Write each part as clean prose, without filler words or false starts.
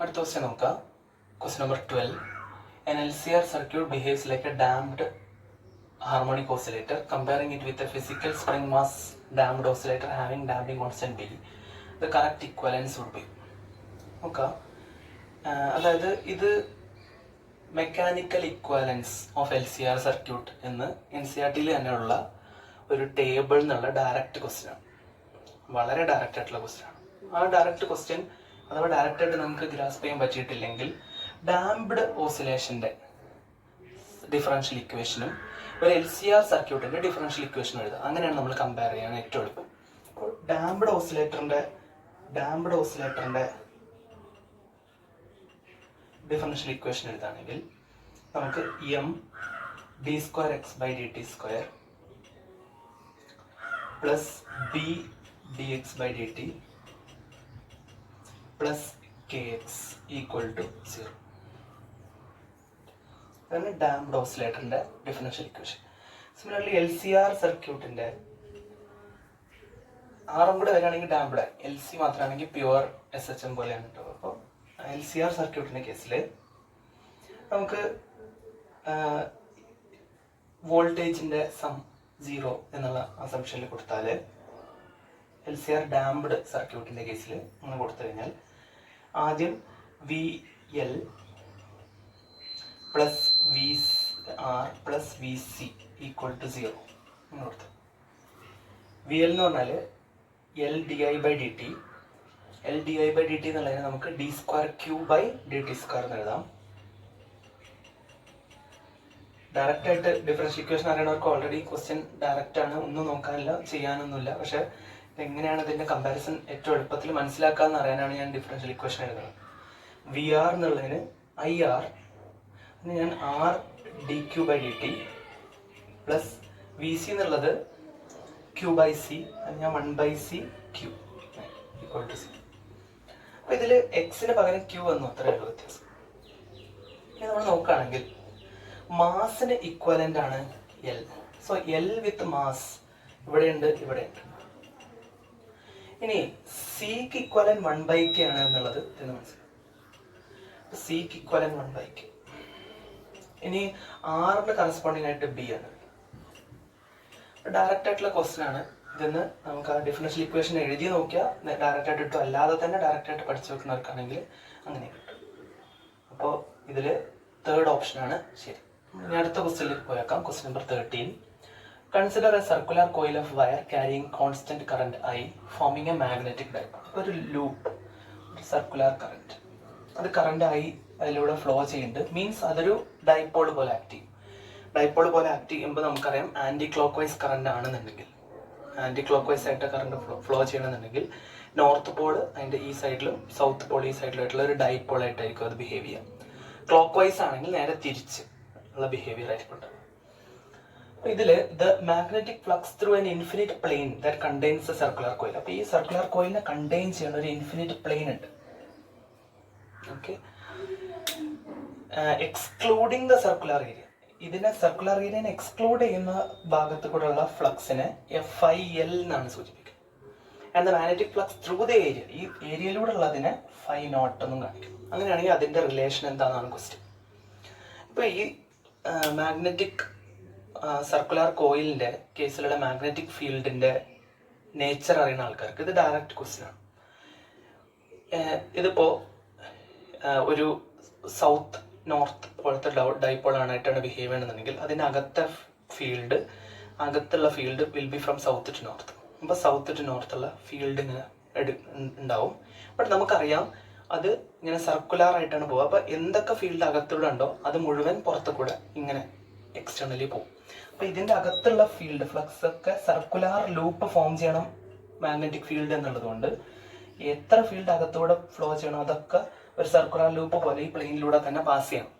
അടുത്ത ക്വസ്റ്റ്യൻ നോക്കാം. Question number 12. An LCR circuit behaves like a damped harmonic oscillator. Comparing it with a physical spring mass damped oscillator having damping constant B, the correct equivalence would be. നോക്കാം. അതായത് ഇത് mechanical equivalence of LCR circuit എന്ന് NCERT-ൽ തന്നെയുള്ള ഒരു table എന്നുള്ള direct question ആണ്. വളരെ direct ആയിട്ടുള്ള ക്വസ്റ്റ്യൻ ആണ്. ആ ഡയറക്റ്റ് ക്വസ്റ്റ്യൻ അഥവാ ഡയറക്റ്റായിട്ട് നമുക്ക് ഗ്രാസ്പ് ചെയ്യാൻ പറ്റിയിട്ടില്ലെങ്കിൽ ഡാംപ്ഡ് ഓസിലേഷൻ്റെ ഡിഫറൻഷ്യൽ ഇക്വേഷനും ഒരു LCR സർക്യൂട്ടിൻ്റെ ഡിഫറൻഷ്യൽ ഇക്വേഷനും എഴുതുക. അങ്ങനെയാണ് നമ്മൾ കമ്പയർ ചെയ്യാൻ ഏറ്റവും എളുപ്പം. അപ്പോൾ ഡാംപ്ഡ് ഓസിലേറ്ററിൻ്റെ ഡിഫറൻഷ്യൽ ഇക്വേഷൻ എഴുതുകയാണെങ്കിൽ നമുക്ക് m d2x/dt² plus b dx/dt plus kx equal to 0. അതാണ് ഡാംപ്ഡ് ഓസിലേറ്ററിൻ്റെ ഡിഫറൻഷ്യൽ ഇക്വേഷൻ. സിമിലർലി LCR സർക്യൂട്ടിൻ്റെ ആറും കൂടെ വരികയാണെങ്കിൽ ഡാംപ്ഡ്, LC മാത്രമാണെങ്കിൽ പ്യുവർ SHM പോലെയാണ് കേട്ടോ. അപ്പോൾ LCR സർക്യൂട്ടിൻ്റെ കേസിൽ നമുക്ക് വോൾട്ടേജിൻ്റെ സം 0 എന്നുള്ള അസംഷനിൽ കൊടുത്താൽ LCR ഡാംപ്ഡ് സർക്യൂട്ടിൻ്റെ കേസിൽ അങ്ങനെ കൊടുത്തു കഴിഞ്ഞാൽ ആദ്യം VL plus VR plus VC equal to 0 അങ്ങനെ കൊടുത്തു. VL എന്ന് പറഞ്ഞാൽ LdI/dt എന്നുള്ളതിനെ നമുക്ക് d2q/dt² എന്ന് എഴുതാം. ഡയറക്റ്റ് ആയിട്ട് ഡിഫറൻഷ്യൽ ഇക്വേഷൻ അറിയണവർക്ക് ഓൾറെഡി ക്വസ്റ്റ്യൻ ഡയറക്റ്റ് ആണ്, ഒന്നും നോക്കാനില്ല, ചെയ്യാനൊന്നുമില്ല. പക്ഷെ എങ്ങനെയാണ് ഇതിൻ്റെ കമ്പാരിസൺ ഏറ്റവും എളുപ്പത്തിൽ മനസ്സിലാക്കാമെന്ന് അറിയാനാണ് ഞാൻ ഡിഫറൻഷ്യൽ ഇക്വേഷൻ എഴുതുന്നത്. VR എന്നുള്ളതിന് IR ഞാൻ R dq/dt പ്ലസ് VC എന്നുള്ളത് q/c ഞാൻ 1/c q ഈക്വൽ ടു 0. അപ്പോൾ ഇതിൽ എക്സിന് പകരം q വന്നു, അത്രയേ ഉള്ളൂ വ്യത്യാസം. ഇനി നമ്മൾ നോക്കുകയാണെങ്കിൽ മാസിന് ഇക്വലൻ്റ് ആണ് L. സോ L വിത്ത് മാസ് ഇവിടെയുണ്ട്, ഇവിടെയുണ്ട്. ഇനി സിക്ക് ഇക്വലൻ്റ് 1/k ആണ് എന്നുള്ളത് എന്ന് മനസ്സിലാവും. സിക്ക് ഇക്വലൻ്റ് 1/k. ഇനി ആറിന് കറസ്പോണ്ടിങ് ആയിട്ട് B ആണ്. ഡയറക്റ്റ് ആയിട്ടുള്ള ക്വസ്റ്റ്യൻ ആണ്. ഇതെന്ന് നമുക്ക് ആ ഡിഫറൻഷ്യൽ ഇക്വേഷൻ എഴുതി നോക്കിയാൽ ഡയറക്റ്റ് ആയിട്ട് കിട്ടും. അല്ലാതെ തന്നെ ഡയറക്റ്റ് ആയിട്ട് പഠിച്ചു വെക്കുന്നവർക്കാണെങ്കിൽ അങ്ങനെ കിട്ടും. അപ്പോൾ ഇതിൽ തേർഡ് ഓപ്ഷനാണ് ശരി. ഇനി അടുത്ത ക്വസ്റ്റ്യനിലേക്ക് പോയേക്കാം. Question number 13. Consider a circular coil of wire carrying constant current I forming a magnetic dipole. ഒരു ലൂപ്പ്, ഒരു സർക്കുലർ കറന്റ്, അത് കറന്റ് I അതിലൂടെ ഫ്ലോ ചെയ്യുന്നുണ്ട്. മീൻസ് അതൊരു ഡൈപോൾ പോലെ ആക്ട് ചെയ്യും. ഡൈപോൾ പോലെ ആക്ട് ചെയ്യുമ്പോൾ നമുക്കറിയാം ആൻറ്റി ക്ലോക്ക് വൈസ് കറന്റ് ആണെന്നുണ്ടെങ്കിൽ, ആൻറ്റി ക്ലോക്ക് വൈസ് ആയിട്ട് കറണ്ട് ഫ്ലോ ചെയ്യണമെന്നുണ്ടെങ്കിൽ നോർത്ത് പോൾ അതിൻ്റെ ഈ സൈഡിലും സൗത്ത് പോൾ ഈ സൈഡിലായിട്ടുള്ള ഒരു ഡൈപോൾ ആയിട്ടായിരിക്കും അത് ബിഹേവ് ചെയ്യാം. ക്ലോക്ക് വൈസ് ആണെങ്കിൽ നേരെ തിരിച്ച് ഉള്ള ബിഹേവിയർ ആയിരിക്കും ഉണ്ടാകും. അപ്പോൾ ഇതിൽ the magnetic flux through an infinite plain that contains A circular coil. അപ്പോൾ ഈ സർക്കുലർ കോയിലിനെ കണ്ടെയ്ൻ ചെയ്യുന്ന ഒരു ഇൻഫിനിറ്റ് പ്ലെയിൻ ഉണ്ട്. Okay, excluding the circular area. ഇതിനെ സർക്കുലർ ഏരിയനെ എക്സ്ക്ലൂഡ് ചെയ്യുന്ന ഭാഗത്ത് കൂടെയുള്ള ഫ്ലക്സിനെ FIL എന്നാണ് സൂചിപ്പിക്കുന്നത്. And the magnetic flux through the area, ഈ ഏരിയയിലൂടെ ഉള്ളതിനെ Φ0 എന്നും കാണിക്കും. അങ്ങനെയാണെങ്കിൽ അതിൻ്റെ റിലേഷൻ എന്താണെന്നാണ് ക്വസ്റ്റ്യൻ. ഇപ്പോൾ ഈ മാഗ്നറ്റിക് സർക്കുലർ കോയിലിൻ്റെ കേസിലുള്ള മാഗ്നറ്റിക് ഫീൽഡിൻ്റെ നേച്ചർ അറിയുന്ന ആൾക്കാർക്ക് ഇത് ഡയറക്റ്റ് ക്വസ്റ്റ്യൻ ആണ്. ഇതിപ്പോൾ ഒരു സൗത്ത് നോർത്ത് പോലത്തെ ഡൈപോൾ ആയിട്ടാണ് ബിഹേവ് ചെയ്യണമെന്നുണ്ടെങ്കിൽ അതിനകത്തെ ഫീൽഡ്, അകത്തുള്ള field will be from south to north. അപ്പോൾ സൗത്ത് ടു നോർത്തുള്ള ഫീൽഡ് ഇങ്ങനെ ഉണ്ടാവും. ബട്ട് നമുക്കറിയാം അത് ഇങ്ങനെ സർക്കുലർ ആയിട്ടാണ് പോവുക. അപ്പോൾ എന്തൊക്കെ ഫീൽഡ് അകത്തൂടെ ഉണ്ടോ അത് മുഴുവൻ പുറത്തു കൂടെ ഇങ്ങനെ എക്സ്റ്റേണലി പോകും. അപ്പോൾ ഇതിൻ്റെ അകത്തുള്ള ഫീൽഡ് ഫ്ലക്സ് ഒക്കെ സർക്കുലർ ലൂപ്പ് ഫോം ചെയ്യണം മാഗ്നറ്റിക് ഫീൽഡ് എന്നുള്ളത് കൊണ്ട് എത്ര ഫീൽഡ് അകത്തൂടെ ഫ്ലോ ചെയ്യണം അതൊക്കെ ഒരു സർക്കുലർ ലൂപ്പ് പോലെ ഈ പ്ലെയിനിലൂടെ തന്നെ പാസ് ചെയ്യണം.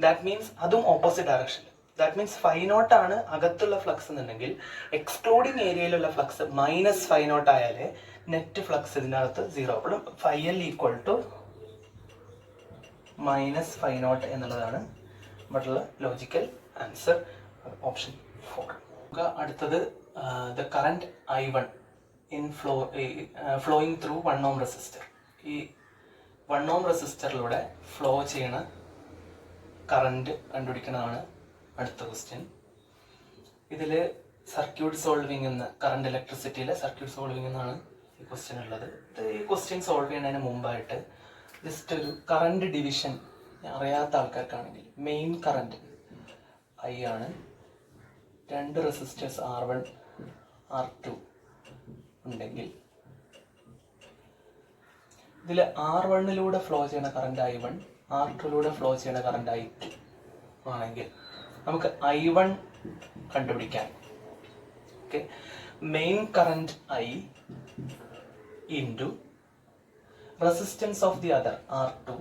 ദാറ്റ് മീൻസ് അതും ഓപ്പോസിറ്റ് ഡയറക്ഷനിൽ. ദാറ്റ് മീൻസ് Φ0 ആണ് അകത്തുള്ള ഫ്ലക്സ് എന്നുണ്ടെങ്കിൽ എക്സ്ക്ലൂഡിങ് ഏരിയയിലുള്ള ഫ്ലക്സ് -Φ0 ആയാലേ നെറ്റ് ഫ്ലക്സ് ഇതിനകത്ത് 0. അപ്പോഴും ΦL ഈക്വൽ ടു -Φ0 എന്നുള്ളതാണ് മറ്റുള്ള ലോജിക്കൽ ആൻസർ, ഓപ്ഷൻ 4. അടുത്തത് the current I1 in flowing through 1 ohm resistor. ഈ 1 ohm റെസിസ്റ്ററിലൂടെ ഫ്ലോ ചെയ്യണ കറണ്ട് കണ്ടുപിടിക്കുന്നതാണ് അടുത്ത ക്വസ്റ്റ്യൻ. ഇതിൽ സർക്യൂട്ട് സോൾവിങ് എന്ന് കറണ്ട് ഇലക്ട്രിസിറ്റിയിലെ സർക്യൂട്ട് സോൾവിങ് എന്നാണ് ഈ ക്വസ്റ്റ്യൻ ഉള്ളത്. ഈ ക്വസ്റ്റ്യൻ സോൾവ് ചെയ്യുന്നതിന് മുമ്പായിട്ട് ജസ്റ്റ് ഒരു കറണ്ട് ഡിവിഷൻ അറിയാത്ത ആൾക്കാർക്കാണെങ്കിൽ മെയിൻ കറണ്ട് ഐ ആണ്. 2 റെസിസ്റ്റേഴ്സ് R1 R2 ഉണ്ടെങ്കിൽ ഇതിൽ R1ലൂടെ ഫ്ലോ ചെയ്യുന്ന കറണ്ട് I1, R2ലൂടെ ഫ്ലോ ചെയ്യുന്ന കറണ്ട് I2 ആണെങ്കിൽ നമുക്ക് I1 കണ്ടുപിടിക്കാൻ okay main current I into resistance of the other R2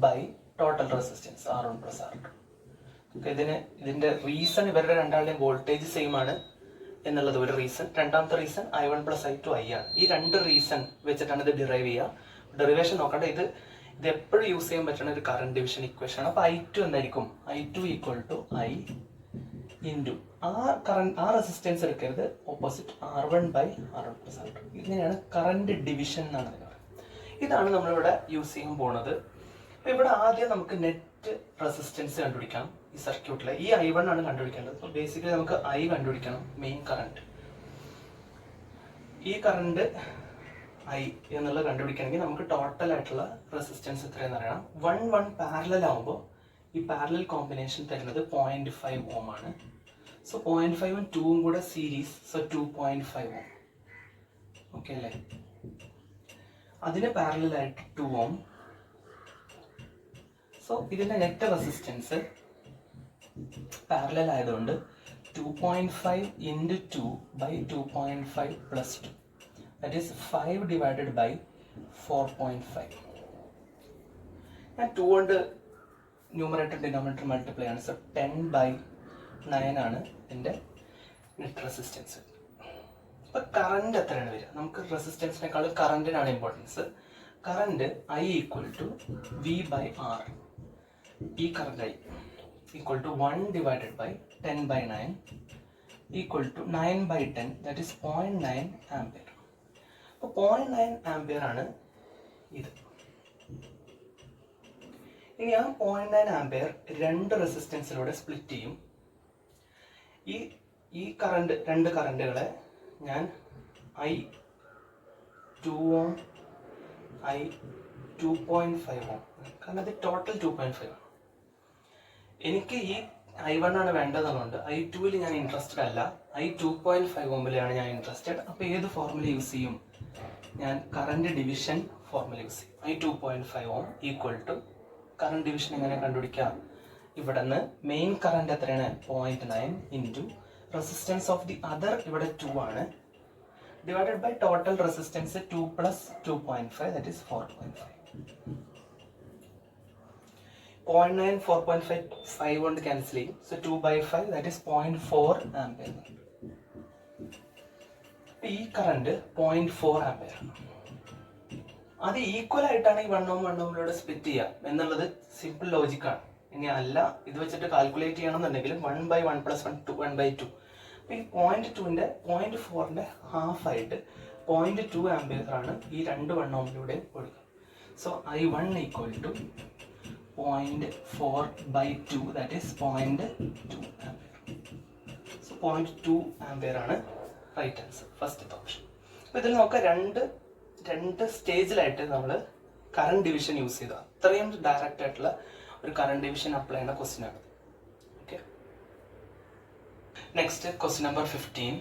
by total resistance R1 plus R2. ഇതിന്റെ റീസൺ ഇവരുടെ രണ്ടാളുടെയും വോൾട്ടേജ് സെയിം ആണ് എന്നുള്ളത് ഒരു റീസൺ. രണ്ടാമത്തെ reason I1 plus I2 I ആണ്. ഈ 2 റീസൺ വെച്ചിട്ടാണ് ഇത് ഡിറൈവ് ചെയ്യുക. ഡെറിവേഷൻ നോക്കണ്ട, ഇത് എപ്പോഴും യൂസ് ചെയ്യാൻ പറ്റുന്ന ഒരു കറണ്ട് ഡിവിഷൻ ഇക്വേഷൻ ആണ്. അപ്പോൾ I2 എന്തായിരിക്കും? I2 equal to I into ആ റെസിസ്റ്റൻസ് എടുക്കരുത്, opposite R1 by R1 plus R2. ഇങ്ങനെയാണ് കറണ്ട് ഡിവിഷൻ എന്നാണ് പറയുന്നത്. ഇതാണ് നമ്മളിവിടെ യൂസ് ചെയ്യാൻ പോകുന്നത്. അപ്പോൾ ഇവിടെ ആദ്യം നമുക്ക് നെറ്റ് റെസിസ്റ്റൻസ് കണ്ടുപിടിക്കാം. ഈ സർക്യൂട്ടിലെ ഈ I1 ആണ് കണ്ടുപിടിക്കേണ്ടത്. അപ്പോൾ ബേസിക്കലി നമുക്ക് I കണ്ടുപിടിക്കണം, മെയിൻ കറണ്ട്. ഈ കറണ്ട് I എന്നുള്ളത് കണ്ടുപിടിക്കണമെങ്കിൽ നമുക്ക് ടോട്ടൽ ആയിട്ടുള്ള റെസിസ്റ്റൻസ് എത്രയെന്ന് അറിയണം. 1 പാരലൽ ആകുമ്പോൾ ഈ പാരലൽ കോമ്പിനേഷൻ തരുന്നത് 0.5 ഓം ആണ്. സോ 0.5 ഉം 2 കൂടെ സീരീസ്, സോ 2.5 ഓം. ഓക്കെ അല്ലേ? അതിന് പാരലൽ ആയിട്ട് 2 ഓം. സോ ഇതിന്റെ നെറ്റ് റെസിസ്റ്റൻസ് പാരലൽ ആയതുകൊണ്ട് 2.5 into 2 by 2.5 plus 2, that is 5 divided by 4.5. ഞാൻ 2 കൊണ്ട് ന്യൂമറേറ്റർ ഡിനോമിനേറ്റർ മൾട്ടിപ്ലൈ ആണ്. സോ 10/9 ആണ് എൻ്റെ നെറ്റ് റെസിസ്റ്റൻസ്. അപ്പോൾ കറണ്ട് എത്രയാണ് വരിക? നമുക്ക് റെസിസ്റ്റൻസിനേക്കാളും കറണ്ടിനാണ് importance. Current I equal to V by R. ഈ current I equal to 1 divided by 10/9 equal to 9/10, that is 0.9 ampere. അപ്പോൾ 0.9 ആംപിയർ ആണ് ഇത്. ഇനി ആ 0.9 ആംപിയർ 2 റെസിസ്റ്റൻസിലൂടെ സ്പ്ലിറ്റ് ചെയ്യും. ഈ കറണ്ട് 2 കറണ്ടുകളെ ഞാൻ I2 ഓം I2.5 ഓം, കാരണം അത് ടോട്ടൽ 2.5 ആണ്. എനിക്ക് ഈ I1 ആണ് വേണ്ടതെന്നുണ്ട്. I2ൽ ഞാൻ ഇൻട്രസ്റ്റഡ് അല്ല, I2.5 ഓമിലാണ് ഞാൻ ഇൻട്രസ്റ്റഡ്. അപ്പോൾ ഏത് ഫോർമുല യൂസ് ചെയ്യും? ഞാൻ കറണ്ട് ഡിവിഷൻ ഫോർമുല യൂസ് ചെയ്യും. I2.5 ohm equal to current division എങ്ങനെ കണ്ടുപിടിക്കാം? ഇവിടെ നിന്ന് മെയിൻ കറണ്ട് എത്രയാണ്? 0.9 into resistance of the other ഇവിടെ 2 ആണ്, divided by total resistance 2 plus 2.5, that is 4.5. 0.9 4.5 കൊണ്ട് ക്യാൻസൽ ചെയ്യും. So 2/5, that is 0.4 ampere. ഈ കറണ്ട് 0.4 ആംപിയർ ആണ്. അത് ഈക്വൽ ആയിട്ടാണ് ഈ 1 ഓമിലൂടെ സ്പ്ലിറ്റ് ചെയ്യുക എന്നുള്ളത് സിമ്പിൾ ലോജിക്കാണ്. ഇനി അല്ല ഇത് വെച്ചിട്ട് കാൽക്കുലേറ്റ് ചെയ്യണമെന്നുണ്ടെങ്കിൽ 1/1 പ്ലസ് 1/2. അപ്പോൾ ഈ 0.2ന്റെ 0.4ന്റെ ഹാഫ് ആയിട്ട് 0.2 ആംപിയർ ആണ് ഈ 2 1 ഓമിലൂടെ കൊടുക്കുക. So I1 equal to 0.4/2, that is 0.2 ampere. So 0.2 ampere ആണ് റൈറ്റ് ആൻസർ, ഫസ്റ്റത്തെ ഓപ്ഷൻ. അപ്പോൾ ഇതിൽ നോക്കാം, രണ്ട് സ്റ്റേജിലായിട്ട് നമ്മൾ കറണ്ട് ഡിവിഷൻ യൂസ് ചെയ്തു. അത്രയും ഡയറക്റ്റ് ആയിട്ടുള്ള ഒരു കറണ്ട് ഡിവിഷൻ അപ്ലൈ ചെയ്യുന്ന ക്വസ്റ്റ്യൻ ആണ്. Okay, next question number 15.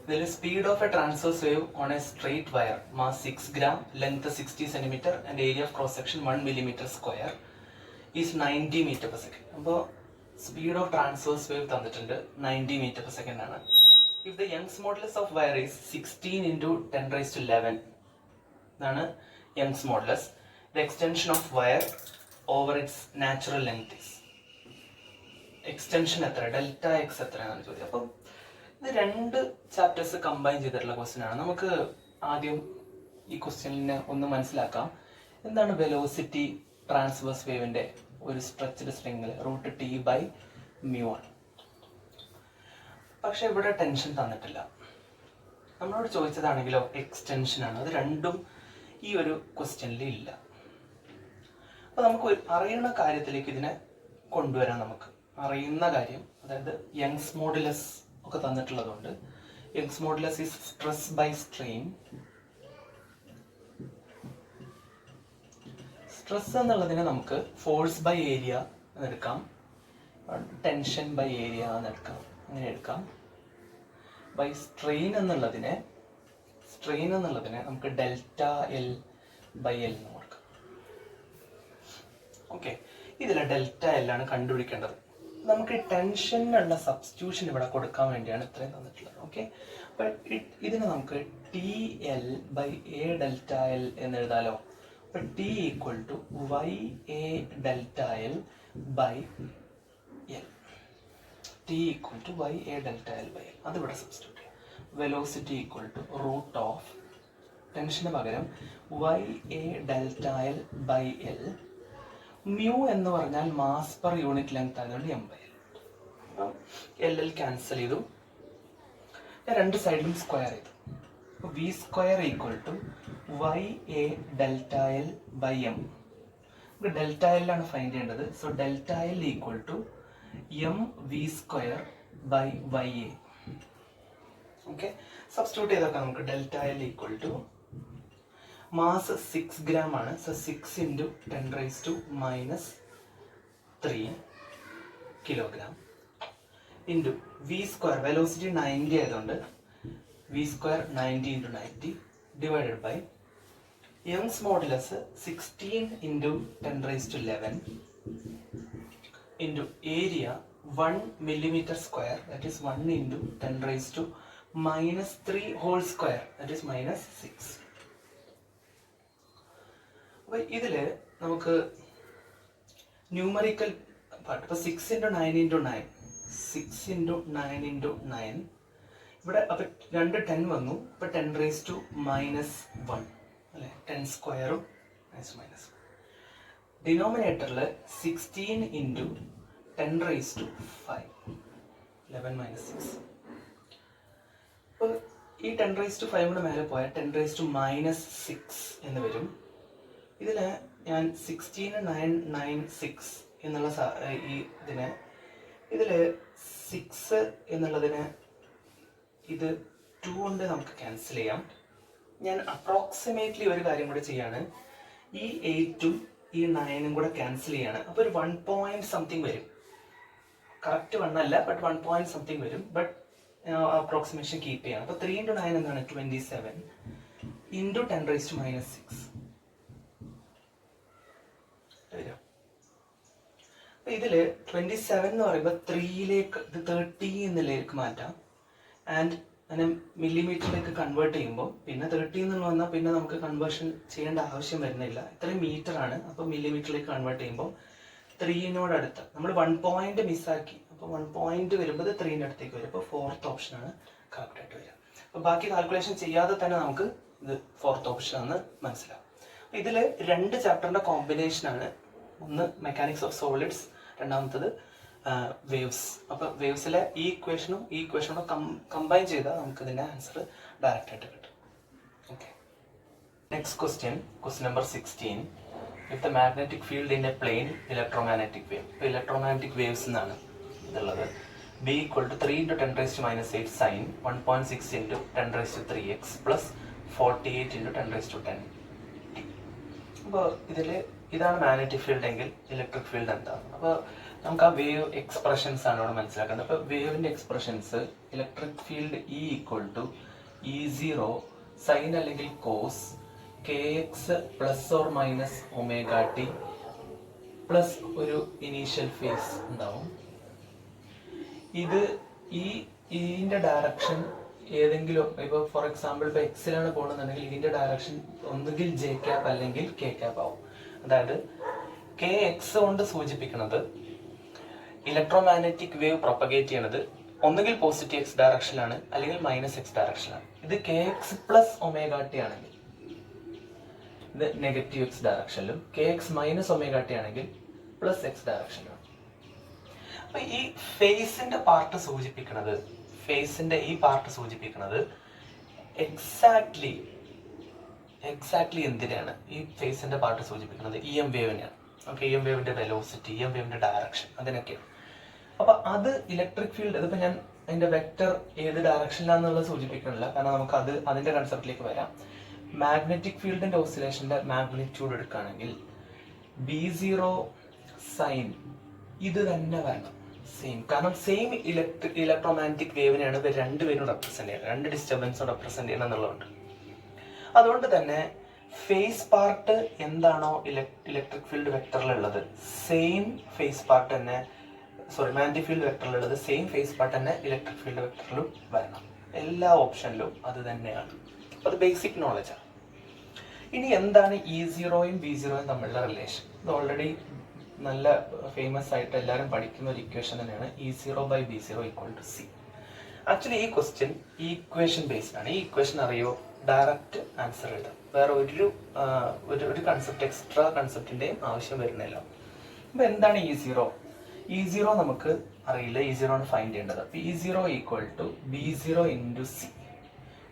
ഇതിൽ speed of A transverse wave on A straight wire, mass 6 gram, length 60 cm and area of cross section 1 mm² is 90 m/s. അപ്പോൾ speed of transverse wave തന്നിട്ടുണ്ട്, 90 m/s ആണ്. If the Young's modulus of wire is 16 into 10⁻11, that's Young's modulus, the extension of wire over its natural length is extension delta x. അപ്പോൾ ഇത് 2 chapters combine ചെയ്തിട്ടുള്ള question ആണ്. നമുക്ക് ആദ്യം ഈ ക്വസ്റ്റ്യനിനെ ഒന്ന് മനസ്സിലാക്കാം. എന്താണ് വെലോസിറ്റി ട്രാൻസ്വേഴ്സ് വേവിന്റെ ഒരു സ്ട്രെച്ച്ഡ് സ്ട്രിംഗിൽ √T/μ1. പക്ഷെ ഇവിടെ ടെൻഷൻ തന്നിട്ടില്ല. നമ്മളോട് ചോദിച്ചതാണെങ്കിലോ എക്സ്റ്റൻഷൻ ആണ്. അത് രണ്ടും ഈ ഒരു ക്വസ്റ്റ്യനിൽ ഇല്ല. അപ്പോൾ നമുക്ക് അറിയുന്ന കാര്യത്തിലേക്ക് ഇതിനെ കൊണ്ടുവരാം. നമുക്ക് അറിയുന്ന കാര്യം, അതായത് യങ്സ് മോഡുലസ് ഒക്കെ തന്നിട്ടുള്ളതുകൊണ്ട് Young's modulus is stress by strain. Stress എന്നുള്ളതിനെ നമുക്ക് ഫോഴ്സ് ബൈ ഏരിയ എന്നെടുക്കാം, ടെൻഷൻ ബൈ ഏരിയ എന്നെടുക്കാം, അങ്ങനെ എടുക്കാം. ബൈ സ്ട്രെയിൻ എന്നുള്ളതിനെ നമുക്ക് ഡെൽറ്റ എൽ ബൈ എൽ എന്ന് കൊടുക്കാം. ഓക്കെ, ഇതിൽ ഡെൽറ്റ എൽ ആണ് കണ്ടുപിടിക്കേണ്ടത്. നമുക്ക് ടെൻഷനുള്ള സബ്സ്റ്റിറ്റ്യൂഷൻ ഇവിടെ കൊടുക്കാൻ വേണ്ടിയാണ് ഇത്രയും തന്നിട്ടുള്ളത്. ഓക്കെ, അപ്പോൾ ഇതിന് നമുക്ക് T L by A delta L എന്ന് എഴുതാലോ. അപ്പോൾ T equal to Y A delta L by L. T equal to Y A delta L by L, അതിവിടെ സബ്സ്റ്റിറ്റ്യൂട്ട് ചെയ്യാം. Velocity equal to root of ടെൻഷന് പകരം Y A delta L by L. Mu എന്ന് പറഞ്ഞാൽ mass per unit length ആയതുകൊണ്ട് M by L. അപ്പം L L cancel ചെയ്തു, രണ്ട് സൈഡിലും സ്ക്വയർ ചെയ്തു. അപ്പോൾ V square equal to Y A delta L by M. നമുക്ക് ഡെൽറ്റ എൽ ആണ് ഫൈൻഡ് ചെയ്യേണ്ടത്. So delta L equal to M V square by Y A. Okay, substitute ചെയ്തൊക്കെ നമുക്ക് delta L equal to mass 6 gram ആണ്. So 6 × 10⁻³ kilogram into V square, velocity 90 ആയതുകൊണ്ട് V square 90 × 90 divided by Young's modulus 16 × 10⁻11 into area 1 mm², that is 1 × 10⁻³ whole square, that is -6. അപ്പോൾ ഇതിൽ നമുക്ക് numerical part, ഇപ്പോൾ 6 × 9 × 9, 6 × 9 × 9, ഇവിടെ അപ്പോൾ 2 10 വന്നു. ഇപ്പോൾ 10⁻⁻1 അല്ലേ, 10² -1. ഡിനോമിനേറ്ററിൽ 16 × 10⁻5, 11 - 6. അപ്പോൾ ഈ 10⁻5 കൂടെ മേലെ പോയാൽ 10⁻⁻6 എന്ന് വരും. ഇതിന് ഞാൻ 16996 എന്നുള്ള ഇതിൽ 6 എന്നുള്ളതിന് ഇത് 2 കൊണ്ട് നമുക്ക് ക്യാൻസൽ ചെയ്യാം. ഞാൻ അപ്രോക്സിമേറ്റ്ലി ഒരു കാര്യം കൂടെ ചെയ്യാണ്, ഈ 8ഉം ഈ 9ഉം കൂടെ ക്യാൻസൽ ചെയ്യാണ്. അപ്പോൾ ഒരു 1 point something വരും. കറക്റ്റ് 1 അല്ല, ബട്ട് 1 point something വരും. ബട്ട് അപ്രോക്സിമേഷൻ കീപ്പ് ചെയ്യണം. അപ്പോൾ 3 × 9 എന്താണ് 27 × 10⁻⁻6. അപ്പൊ ഇതില് 27 എന്ന് പറയുമ്പോൾ 3ലേക്ക് ഇത് 30 എന്നിലേക്ക് മാറ്റാം. ആൻഡ് അതിനെ മില്ലിമീറ്ററിലേക്ക് കൺവേർട്ട് ചെയ്യുമ്പോൾ പിന്നെ 30 എന്ന് വന്നാൽ പിന്നെ നമുക്ക് കൺവേർഷൻ ചെയ്യേണ്ട ആവശ്യം വരുന്നില്ല. ഇത്രയും മീറ്റർ ആണ്. അപ്പോൾ മില്ലിമീറ്ററിലേക്ക് കൺവേർട്ട് ചെയ്യുമ്പോൾ 3നോട് അടുത്ത് നമ്മൾ 1 point മിസ്സാക്കി. അപ്പോൾ 1 point വരുമ്പോൾ 3ന്റെ അടുത്തേക്ക് വരും. അപ്പോൾ 4th ഓപ്ഷനാണ് കറക്റ്റ് ആയിട്ട് വരിക. അപ്പോൾ ബാക്കി കാൽക്കുലേഷൻ ചെയ്യാതെ തന്നെ നമുക്ക് ഇത് 4th ഓപ്ഷൻ ആണെന്ന് മനസ്സിലാവും. ഇതിൽ 2 ചാപ്റ്ററിന്റെ കോമ്പിനേഷനാണ്. ഒന്ന് മെക്കാനിക്സ് ഓഫ് സോളിഡ്സ്, രണ്ടാമത്തത് വേവ്സ്. അപ്പോൾ വേവ്സിലെ ഈ ഇക്വേഷനും ഈ ഇക്വേഷനും കമ്പൈൻ ചെയ്താൽ നമുക്ക് ഇതിൻ്റെ ആൻസർ ഡയറക്റ്റ് ആയിട്ട് കിട്ടും. Okay, next question number 16. If the magnetic field in a plane electromagnetic wave. ഇപ്പോൾ ഇലക്ട്രോമാഗ്നറ്റിക് വേവ്സ് എന്നാണ് ഇതുള്ളത്. B = 3 × 10⁻⁸ sin 1.6 × 10⁻³ plus 48 × 10⁻10. അപ്പോൾ ഇതിൽ ഇതാണ് മാഗ്നറ്റിക് ഫീൽഡ് എങ്കിൽ ഇലക്ട്രിക് ഫീൽഡ് എന്താണ്? അപ്പോൾ നമുക്ക് ആ വേവ് എക്സ്പ്രഷൻസ് ആണ് ഇവിടെ മനസ്സിലാക്കുന്നത്. അപ്പോൾ വേവിൻ്റെ expressions electric field E = E0 sine അല്ലെങ്കിൽ കോസ് kx ± ωt പ്ലസ് ഒരു ഇനീഷ്യൽ ഫേസ് ഉണ്ടാവും. ഇത് ഇതിൻ്റെ ഡയറക്ഷൻ ഏതെങ്കിലും, ഇപ്പോൾ ഫോർ എക്സാമ്പിൾ ഇപ്പോൾ എക്സിലാണ് പോകുന്നതെന്നുണ്ടെങ്കിൽ ഇതിൻ്റെ ഡയറക്ഷൻ ഒന്നുകിൽ ജെ ക്യാപ്പ് അല്ലെങ്കിൽ കെ ക്യാപ്പ് ആവും. അതായത് കെ എക്സ് കൊണ്ട് സൂചിപ്പിക്കുന്നത് ഇലക്ട്രോമാഗ്നറ്റിക് വേവ് പ്രൊപ്പഗേറ്റ് ചെയ്യണത് ഒന്നുകിൽ പോസിറ്റീവ് എക്സ് ഡയറക്ഷനിലാണ് അല്ലെങ്കിൽ -x ഡയറക്ഷനിലാണ്. ഇത് kx + ωt ആണെങ്കിൽ ഇത് നെഗറ്റീവ് എക്സ് ഡയറക്ഷനിലും kx - ωt ആണെങ്കിൽ +x ഡയറക്ഷനിലാണ്. അപ്പൊ ഈ ഫേസിന്റെ പാർട്ട് സൂചിപ്പിക്കുന്നത്, ഫേസിന്റെ ഈ പാർട്ട് സൂചിപ്പിക്കുന്നത് എക്സാക്ട്ലി എന്തിനാണ്? ഈ ഫേസിന്റെ പാർട്ട് സൂചിപ്പിക്കുന്നത് EM വേവിനെയാണ്. ഓക്കെ, EM വേവിൻ്റെ വെലോസിറ്റി, EM വേവിൻ്റെ ഡയറക്ഷൻ, അതിനൊക്കെയാണ്. അപ്പോൾ അത് ഇലക്ട്രിക് ഫീൽഡ്, അതിപ്പോൾ ഞാൻ അതിൻ്റെ വെക്റ്റർ ഏത് ഡയറക്ഷനിലാണെന്നുള്ളത് സൂചിപ്പിക്കണില്ല, കാരണം നമുക്ക് അതിൻ്റെ കൺസെപ്റ്റിലേക്ക് വരാം. മാഗ്നറ്റിക് ഫീൽഡിൻ്റെ ഓസിലേഷൻ്റെ മാഗ്നിറ്റ്യൂഡ് എടുക്കുകയാണെങ്കിൽ B0 സൈൻ ഇത് തന്നെ വരണം, സെയിം. കാരണം സെയിം ഇലക്ട്രോമാഗ്നറ്റിക് വേവിനെയാണ് ഇവർ രണ്ടുപേരും റെപ്രസെന്റ് ചെയ്യുന്നത്, രണ്ട് ഡിസ്റ്റർബൻസും റെപ്രസെന്റ് ചെയ്യണം എന്നുള്ളതുകൊണ്ട്. അതുകൊണ്ട് തന്നെ ഫേസ് പാർട്ട് എന്താണോ ഇലക്ട്രിക് ഫീൽഡ് വെക്ടറിലുള്ളത്, സെയിം ഫേസ് പാർട്ട് തന്നെ, മാഗ്നറ്റിക് ഫീൽഡ് വെക്ടറിലുള്ളത് സെയിം ഫേസ് പാർട്ട് തന്നെ ഇലക്ട്രിക് ഫീൽഡ് വെക്ടറിലും വരണം. എല്ലാ ഓപ്ഷനിലും അത് തന്നെയാണ്. അത് ബേസിക് നോളജാണ്. ഇനി എന്താണ് E0യും B0യും തമ്മിലുള്ള റിലേഷൻ? ഇത് ഓൾറെഡി നല്ല ഫേമസ് ആയിട്ട് എല്ലാവരും പഠിക്കുന്ന ഒരു ഇക്വേഷൻ തന്നെയാണ്, E0/B0 = C. ആക്ച്വലി ഈ ക്വസ്റ്റ്യൻ ഈക്വേഷൻ ബേസ്ഡ് ആണ്. ഈ ഇക്വേഷൻ അറിയോ, ഡയറക്റ്റ് ആൻസർ എഴുതാം, വേറെ ഒരു കൺസെപ്റ്റ്, എക്സ്ട്രാ കൺസെപ്റ്റിൻ്റെയും ആവശ്യം വരുന്നില്ല. അപ്പോൾ എന്താണ് E0 നമുക്ക് അറിയില്ല, E0 ആണ് ഫൈൻഡ് ചെയ്യേണ്ടത്. അപ്പോൾ E0 = B0 × C.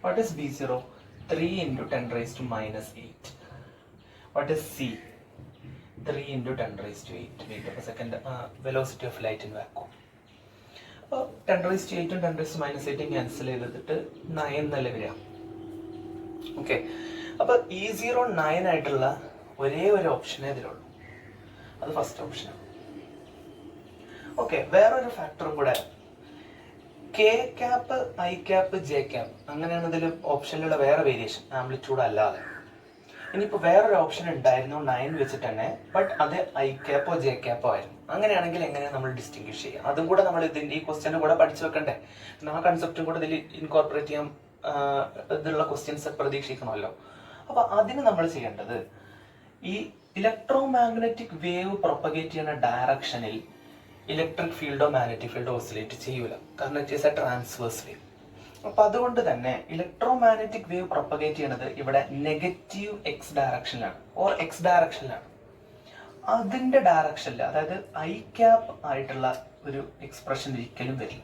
What is B0? 3 × 10⁻⁻8. What is C? 3 × 10⁻8 m/s, velocity of light in vacuum. അപ്പോൾ 10⁻8 10⁻⁻8 ക്യാൻസൽ ചെയ്തിട്ട് 9 എന്നല്ല വരിക. ഓക്കെ, അപ്പോൾ E0 9 ആയിട്ടുള്ള ഒരേ ഒരു ഓപ്ഷനേ ഇതിലുള്ളൂ, അത് ഫസ്റ്റ് ഓപ്ഷനാണ്. ഓക്കെ, വേറൊരു ഫാക്ടറും കൂടെ, K cap, I cap, J cap, അങ്ങനെയാണ് ഇതിൽ ഓപ്ഷനിലുള്ള വേറെ വേരിയേഷൻ, ആംപ്ലിറ്റ്യൂഡ് അല്ലാതെ. ഇനിയിപ്പോൾ വേറൊരു ഓപ്ഷൻ ഉണ്ടായിരുന്നു 9 വെച്ചിട്ട് തന്നെ, ബട്ട് അത് I ക്യാപ്പോ J ക്യാപ്പോ ആയിരുന്നു. അങ്ങനെയാണെങ്കിൽ എങ്ങനെയാണ് നമ്മൾ ഡിസ്റ്റിങ്വിഷ് ചെയ്യുക? അതും കൂടെ നമ്മൾ ഈ ക്വസ്റ്റ്യൻ്റെ കൂടെ പഠിച്ചു വെക്കണ്ടേ? ആ കൺസെപ്റ്റും കൂടെ ഇതിൽ ഇൻകോർപ്പറേറ്റ് ചെയ്യാൻ ഇതിലുള്ള ക്വസ്റ്റ്യൻസ് പ്രതീക്ഷിക്കണമല്ലോ. അപ്പോൾ അതിന് നമ്മൾ ചെയ്യേണ്ടത്, ഈ ഇലക്ട്രോ മാഗ്നറ്റിക് വേവ് പ്രൊപ്പഗേറ്റ് ചെയ്യുന്ന ഡയറക്ഷനിൽ ഇലക്ട്രിക് ഫീൽഡോ മാഗ്നറ്റിക് ഫീൽഡോ ഓസിലേറ്റ് ചെയ്യൂല, കാരണം it is A transverse wave. അപ്പൊ അതുകൊണ്ട് തന്നെ ഇലക്ട്രോ മാഗ്നറ്റിക് വേവ് പ്രൊപ്പഗേറ്റ് ചെയ്യണത് ഇവിടെ നെഗറ്റീവ് X ഡയറക്ഷനിലാണ്, ഓർ X ഡയറക്ഷനിലാണ്. അതിന്റെ ഡയറക്ഷനിൽ, അതായത് I ക്യാപ്പ് ആയിട്ടുള്ള ഒരു എക്സ്പ്രഷൻ ഒരിക്കലും വരില്ല.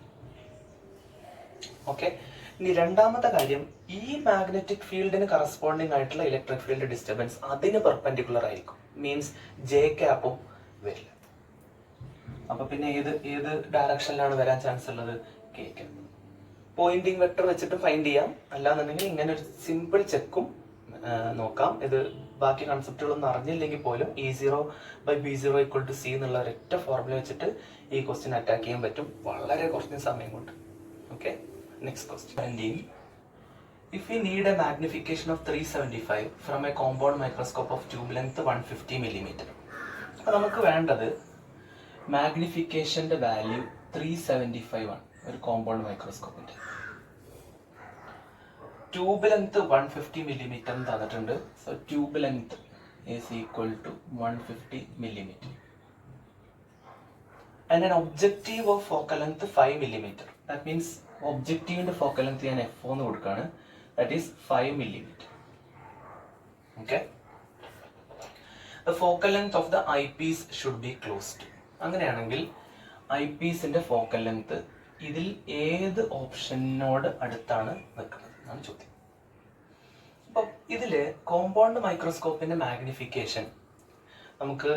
ഓക്കെ, ഇനി രണ്ടാമത്തെ കാര്യം, ഈ മാഗ്നറ്റിക് ഫീൽഡിന് കറസ്പോണ്ടിങ് ആയിട്ടുള്ള ഇലക്ട്രിക് ഫീൽഡ് ഡിസ്റ്റർബൻസ് അതിന് പെർപെൻഡിക്കുലർ ആയിരിക്കും, മീൻസ് J ക്യാപ്പും വരില്ല. അപ്പൊ പിന്നെ ഏത് ഡയറക്ഷനിലാണ് വരാൻ ചാൻസ് ഉള്ളത്? K cap. പോയിന്റിംഗ് വെക്ടർ വെച്ചിട്ട് ഫൈൻഡ് ചെയ്യാം, അല്ലാന്നുണ്ടെങ്കിൽ ഇങ്ങനെ ഒരു സിമ്പിൾ ചെക്കും നോക്കാം. ഇത് ബാക്കി കൺസെപ്റ്റുകളൊന്നും അറിഞ്ഞില്ലെങ്കിൽ പോലും E0/B0 = C എന്നുള്ള ഒരൊറ്റ ഫോർമുല വെച്ചിട്ട് ഈ ക്വസ്റ്റ്യൻ അറ്റാക്ക് ചെയ്യാൻ പറ്റും, വളരെ കുറഞ്ഞ സമയം കൊണ്ട്. Okay, next question. If we need a magnification of 375 from a compound microscope of tube length 150 mm, അപ്പോൾ നമുക്ക് വേണ്ടത് മാഗ്നിഫിക്കേഷന്റെ വാല്യൂ 375 ആണ് ഒരു കോമ്പൗണ്ട് മൈക്രോസ്കോപ്പിന്റെ. ട്യൂബ് ലെങ്ത് 150 mm തന്നിട്ടുണ്ട്. So tube length is equal to 150 mm and an objective of focal length 5 mm. That means ഒബ്ജക്റ്റീവിന്റെ focal length ഞാൻ F എന്ന് കൊടുക്കുകയാണ്, that is 5 mm. Okay, the focal length of the eyepiece should be closed. അങ്ങനെയാണെങ്കിൽ ഐപീസിന്റെ focal length ഇതിൽ ഏത് ഓപ്ഷനോട് അടുത്താണ് വെക്കുന്നത് എന്നാണ് ചോദ്യം. അപ്പം ഇതില് കോമ്പൗണ്ട് മൈക്രോസ്കോപ്പിന്റെ മാഗ്നിഫിക്കേഷൻ നമുക്ക്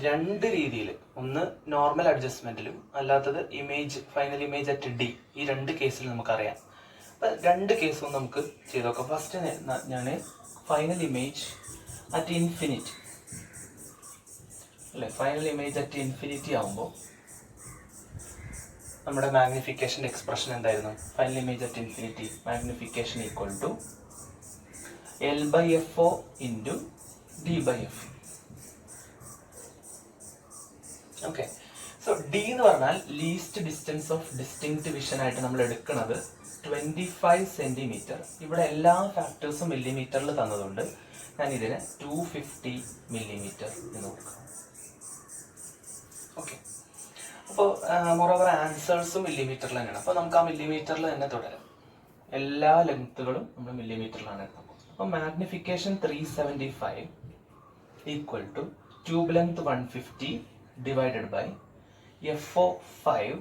രണ്ട് രീതിയിൽ, ഒന്ന് നോർമൽ അഡ്ജസ്റ്റ്മെന്റിലും അല്ലാത്തത് ഫൈനൽ ഇമേജ് അറ്റ് D, ഈ രണ്ട് കേസിൽ നമുക്കറിയാം. അപ്പൊ രണ്ട് കേസും നമുക്ക് ചെയ്ത് നോക്കാം. ഫസ്റ്റ് ഞാൻ ഫൈനൽ ഇമേജ് അറ്റ് ഇൻഫിനിറ്റി അല്ലെ, ഫൈനൽ ഇമേജ് അറ്റ് ഇൻഫിനിറ്റി ആകുമ്പോൾ നമ്മുടെ മാഗ്നിഫിക്കേഷൻ എക്സ്പ്രഷൻ എന്തായിരുന്നു? Final image at infinity magnification equal to L/FO × D/F. Okay, so D എന്ന് പറഞ്ഞാൽ least distance of distinct vision ആയിട്ട് നമ്മൾ എടുക്കുന്നത് 25 സെന്റിമീറ്റർ. ഇവിടെ എല്ലാ ഫാക്ടേഴ്സും മില്ലിമീറ്ററിൽ തന്നതുകൊണ്ട് ഞാൻ ഇതിനെ 250 മില്ലിമീറ്റർ എന്ന് നോക്കാം. ഓക്കെ, അപ്പോൾ മോറോവർ ആൻസേഴ്സും മില്ലിമീറ്ററിൽ തന്നെയാണ്. അപ്പോൾ നമുക്ക് ആ മില്ലിമീറ്ററിൽ തന്നെ തുടരാം. എല്ലാ ലെങ്ത്തുകളും നമ്മൾ മില്ലിമീറ്ററിലാണ് എടുക്കുന്നത്. അപ്പോൾ magnification 375 equal to tube length 150 divided by FO 5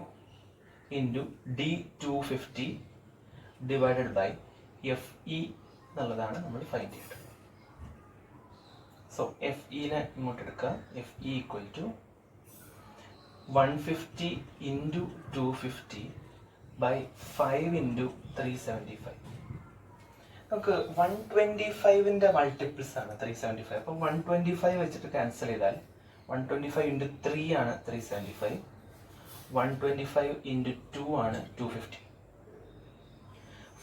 × D 250 divided by FE എന്നുള്ളതാണ് നമ്മൾ ഫൈൻഡ് ചെയ്യേണ്ടത്. സോ എഫ് ഇനെ ഇങ്ങോട്ട് എടുക്കുക. F E equal to 150 into 250 by 5 into 375. നമുക്ക് 125ൻ്റെ മൾട്ടിപ്പിൾസ് ആണ് 375. അപ്പം 125 വെച്ചിട്ട് ക്യാൻസൽ ചെയ്താൽ 125 ഇൻറ്റു 3 ആണ് 375. 125 ഇൻറ്റു 2 ആണ് 250.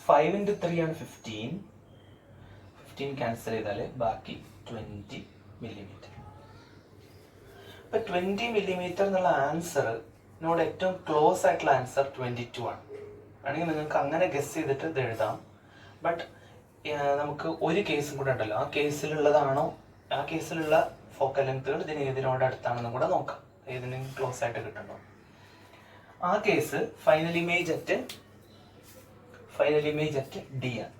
5 ഇൻറ്റു 3 ആണ് 15. 15 ക്യാൻസൽ ചെയ്താൽ ബാക്കി 20 മില്ലിമീറ്റർ. ഇപ്പം 20 മില്ലിമീറ്റർ എന്നുള്ള ആൻസറിനോട് ഏറ്റവും ക്ലോസ് ആയിട്ടുള്ള ആൻസർ 22 ആണ്. ആണെങ്കിൽ നിങ്ങൾക്ക് അങ്ങനെ ഗസ് ചെയ്തിട്ട് ഇത് എഴുതാം. ബട്ട് നമുക്ക് ഒരു കേസും കൂടെ ഉണ്ടല്ലോ, ആ കേസിലുള്ള ഫോക്കൽ ലെങ്ത്തുകൾ ഇതിനോട് അടുത്താണെന്നും കൂടെ നോക്കാം, ഏതിനെങ്കിലും ക്ലോസ് ആയിട്ട് കിട്ടണോ. ആ case final image at D ആണ്.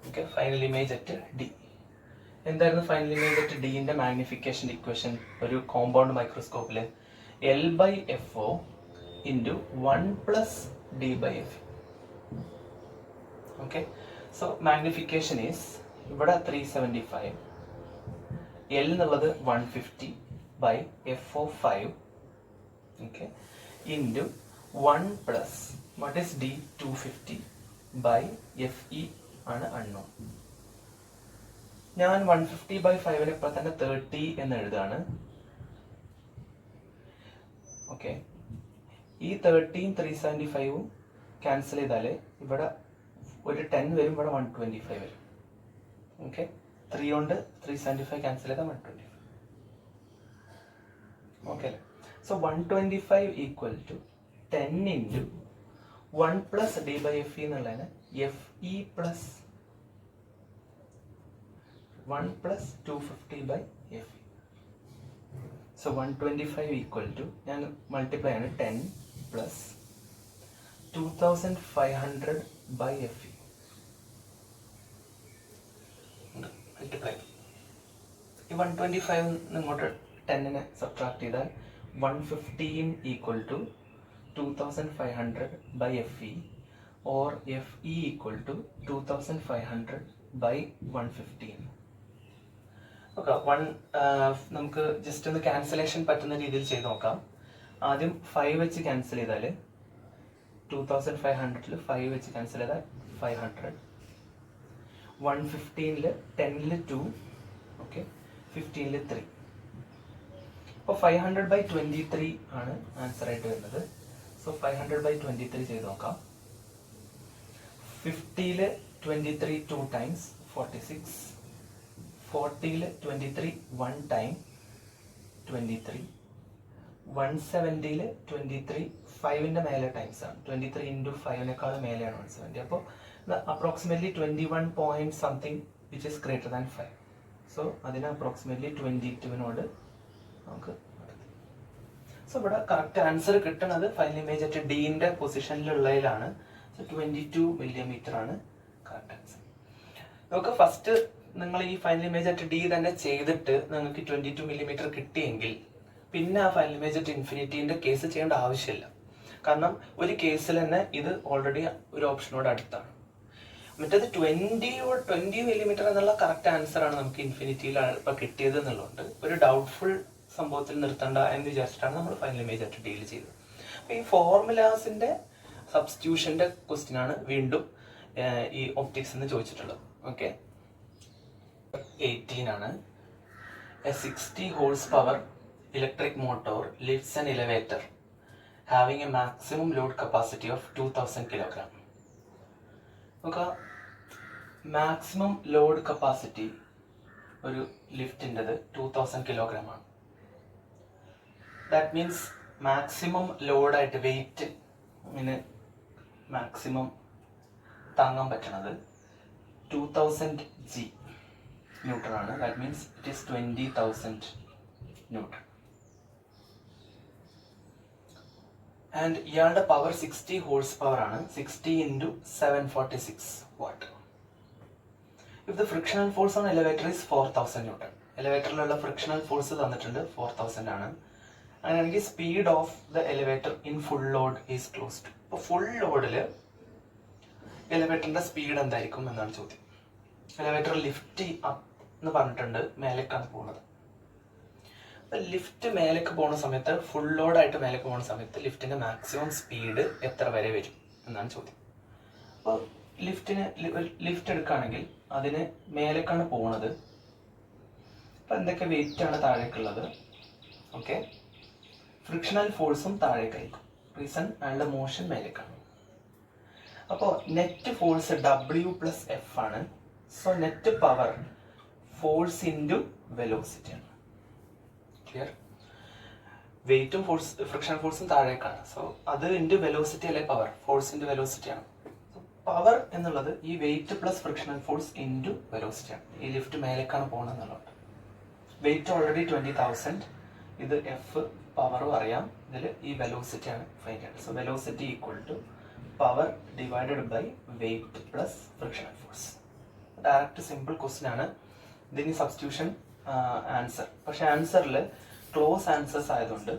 Okay, final image at D. എന്തായിരുന്നു ഫൈനൽ ഇമേജ് അറ്റ് ഡിന്റെ മാഗ്നിഫിക്കേഷൻ ഇക്വേഷൻ? ഒരു കോമ്പൗണ്ട് മൈക്രോസ്കോപ്പിൽ L/FO into 1 + D/F. Okay, so magnification is ഇവിടെ 375, L എന്നുള്ളത് 150 by FO 5, okay, into 1 plus what is D 250 by FE ആണ് unknown. ഞാൻ 150 by 5 ഇപ്പോൾ തന്നെ 30 എന്ന് എഴുതാണ്. ഓക്കെ, ഈ 30 375 ക്യാൻസൽ ചെയ്താൽ ഇവിടെ ഒരു 10 വരും, ഇവിടെ 125 വരും. ഓക്കെ, 3 കൊണ്ട് 375 ക്യാൻസൽ ചെയ്താൽ 125. ഓക്കെ അല്ലേ? So 125 equal to 10 into 1 plus D/FE എന്നുള്ളതിന് FE plus 1 plus 250 by FE. So 125 equal to, ഞാൻ മൾട്ടിപ്ലൈ ആണ്, 10 പ്ലസ് 2500 ബൈ FE. മൾട്ടിപ്ലൈ ഈ 125 ഇങ്ങോട്ട് 10നെ സബ്ട്രാക്ട് ചെയ്താൽ 115 equal to 2500 by FE or FE equal to 2500 by 115. Okay, നമുക്ക് just ഒന്ന് cancellation പറ്റുന്ന രീതിയിൽ ചെയ്ത് നോക്കാം. ആദ്യം 5 വെച്ച് ക്യാൻസൽ ചെയ്താൽ 2500 5 വെച്ച് ക്യാൻസൽ ചെയ്താൽ 500. 115 10 2, ഓക്കെ, 15 3. അപ്പോൾ 500 ബൈ 23 ആണ് ആൻസർ ആയിട്ട് വരുന്നത്. സോ 500 ബൈ 23 ചെയ്ത് നോക്കാം. 50 23 2 ടൈംസ് 46. 40 23 1 ടൈം 23. 170 23 5ന്റെ മേലെ ടൈംസ് ആണ്. 23 ഇൻറ്റു 5നേക്കാൾ മേലെയാണ് 170. അപ്പോൾ approximately 21 point something which is greater than 5. So അതിന് അപ്രോക്സിമേറ്റ്ലി 22നോട് നമുക്ക്. സോ ഇവിടെ കറക്റ്റ് ആൻസർ കിട്ടുന്നത് ഫൈനൽ ഇമേജ് അറ്റ് ഡിന്റെ പൊസിഷനിലുള്ളതിലാണ്. സോ 22 മില്ലിമീറ്റർ ആണ് കറക്റ്റ് ആൻസർ. നമുക്ക് ഫസ്റ്റ് നിങ്ങൾ ഈ ഫൈനൽ ഇമേജ് അറ്റ് ഡി തന്നെ ചെയ്തിട്ട് നിങ്ങൾക്ക് 22 മില്ലിമീറ്റർ കിട്ടിയെങ്കിൽ പിന്നെ ആ ഫൈനൽ ഇമേജ് അറ്റ് ഇൻഫിനിറ്റീൻ്റെ കേസ് ചെയ്യേണ്ട ആവശ്യമില്ല. കാരണം ഒരു കേസിൽ തന്നെ ഇത് ഓൾറെഡി ഒരു ഓപ്ഷനോട് അടുത്താണ്. മറ്റേത് 20 മില്ലിമീറ്റർ എന്നുള്ള കറക്റ്റ് ആൻസർ ആണ് നമുക്ക് ഇൻഫിനിറ്റിയിൽ ഇപ്പം കിട്ടിയത് എന്നുള്ളതുകൊണ്ട് ഒരു ഡൗട്ട്ഫുൾ സംഭവത്തിൽ നിർത്തണ്ട എന്ന് വിചാരിച്ചിട്ടാണ് നമ്മൾ ഫൈനൽ ഇമേജ് അറ്റ് ഡീൽ ചെയ്തത്. അപ്പോൾ ഈ ഫോർമുലാസിൻ്റെ സബ്സ്റ്റിറ്റ്യൂഷൻ്റെ ക്വസ്റ്റ്യൻ ആണ് വീണ്ടും ഈ ഒപ്റ്റിക്സ് എന്ന് ചോദിച്ചിട്ടുള്ളത്. ഓക്കെ, 18 ആണ്. A 60 horsepower electric motor lifts an elevator having a maximum load capacity of 2000 kilogram. നമുക്ക് മാക്സിമം ലോഡ് കപ്പാസിറ്റി ഒരു ലിഫ്റ്റിൻ്റെത് 2000 കിലോഗ്രാം ആണ്. ദാറ്റ് മീൻസ് മാക്സിമം ലോഡായിട്ട് വെയിറ്റ് ഇങ്ങനെ മാക്സിമം താങ്ങാൻ പറ്റണത് 2000 G ന്യൂട്ടൺ ആണ്. That means it is 20,000 newton. And ഇയാളുടെ പവർ 60 horsepower ആണ്. 60 into 746 watt. If the frictional force on elevator is 4000 newton. എലിവേറ്ററിലുള്ള ഫ്രിക്ഷണൽ ഫോഴ്സ് തന്നിട്ടുണ്ട് 4000 ആണ്. അങ്ങനെയാണെങ്കിൽ speed of the elevator in full load is close to. ഇപ്പോൾ full ലോഡിൽ എലവേറ്ററിന്റെ speed എന്തായിരിക്കും എന്നാണ് ചോദ്യം. എലവേറ്റർ ലിഫ്റ്റ് അപ്പ് എന്ന് പറഞ്ഞിട്ടുണ്ട്, മേലേക്കാണ് പോകുന്നത്. അപ്പം ലിഫ്റ്റ് മേലേക്ക് പോകുന്ന സമയത്ത്, ഫുൾ ലോഡായിട്ട് മേലേക്ക് പോകുന്ന സമയത്ത് ലിഫ്റ്റിന്റെ മാക്സിമം സ്പീഡ് എത്ര വരെ വരും എന്നാണ് ചോദ്യം. അപ്പോൾ ലിഫ്റ്റ് എടുക്കുകയാണെങ്കിൽ അതിന് മേലേക്കാണ് പോകുന്നത്. അപ്പം എന്തൊക്കെ വെയിറ്റ് ആണ് താഴേക്കുള്ളത്? ഓക്കെ, ഫ്രിക്ഷണൽ ഫോഴ്സും താഴേക്കായിരിക്കും. റീസൺ അയാളുടെ മോഷൻ മേലേക്കാണ്. അപ്പോൾ നെറ്റ് ഫോഴ്സ് W+F ആണ്. So net power force into velocity ആണ്. ക്ലിയർ? വെയിറ്റും ഫ്രിക്ഷണൽ ഫോഴ്സും താഴേക്കാണ്. സോ അത് ഇൻറ്റു വെലോസിറ്റി അല്ലെ പവർ, ഫോഴ്സ് ഇൻറ്റു വെലോസിറ്റി ആണ്. പവർ എന്നുള്ളത് ഈ weight plus frictional force into velocity ആണ്. ഈ ലിഫ്റ്റ് മേലേക്കാണ് പോകുന്നത് എന്നുള്ളത്. Weight already 20,000. ഇത് എഫ് പവറും അറിയാം. ഇതിൽ ഈ വെലോസിറ്റി ആണ് ഫൈൻഡ് ചെയ്യേണ്ടത്. So velocity equal to power divided by weight plus frictional force. Direct simple question ആണ്. ഇതിന് സബ്സ്റ്റിറ്റ്യൂഷൻ ആൻസർ. പക്ഷെ ആൻസറിൽ ക്ലോസ് ആൻസേഴ്സ് ആയതുകൊണ്ട്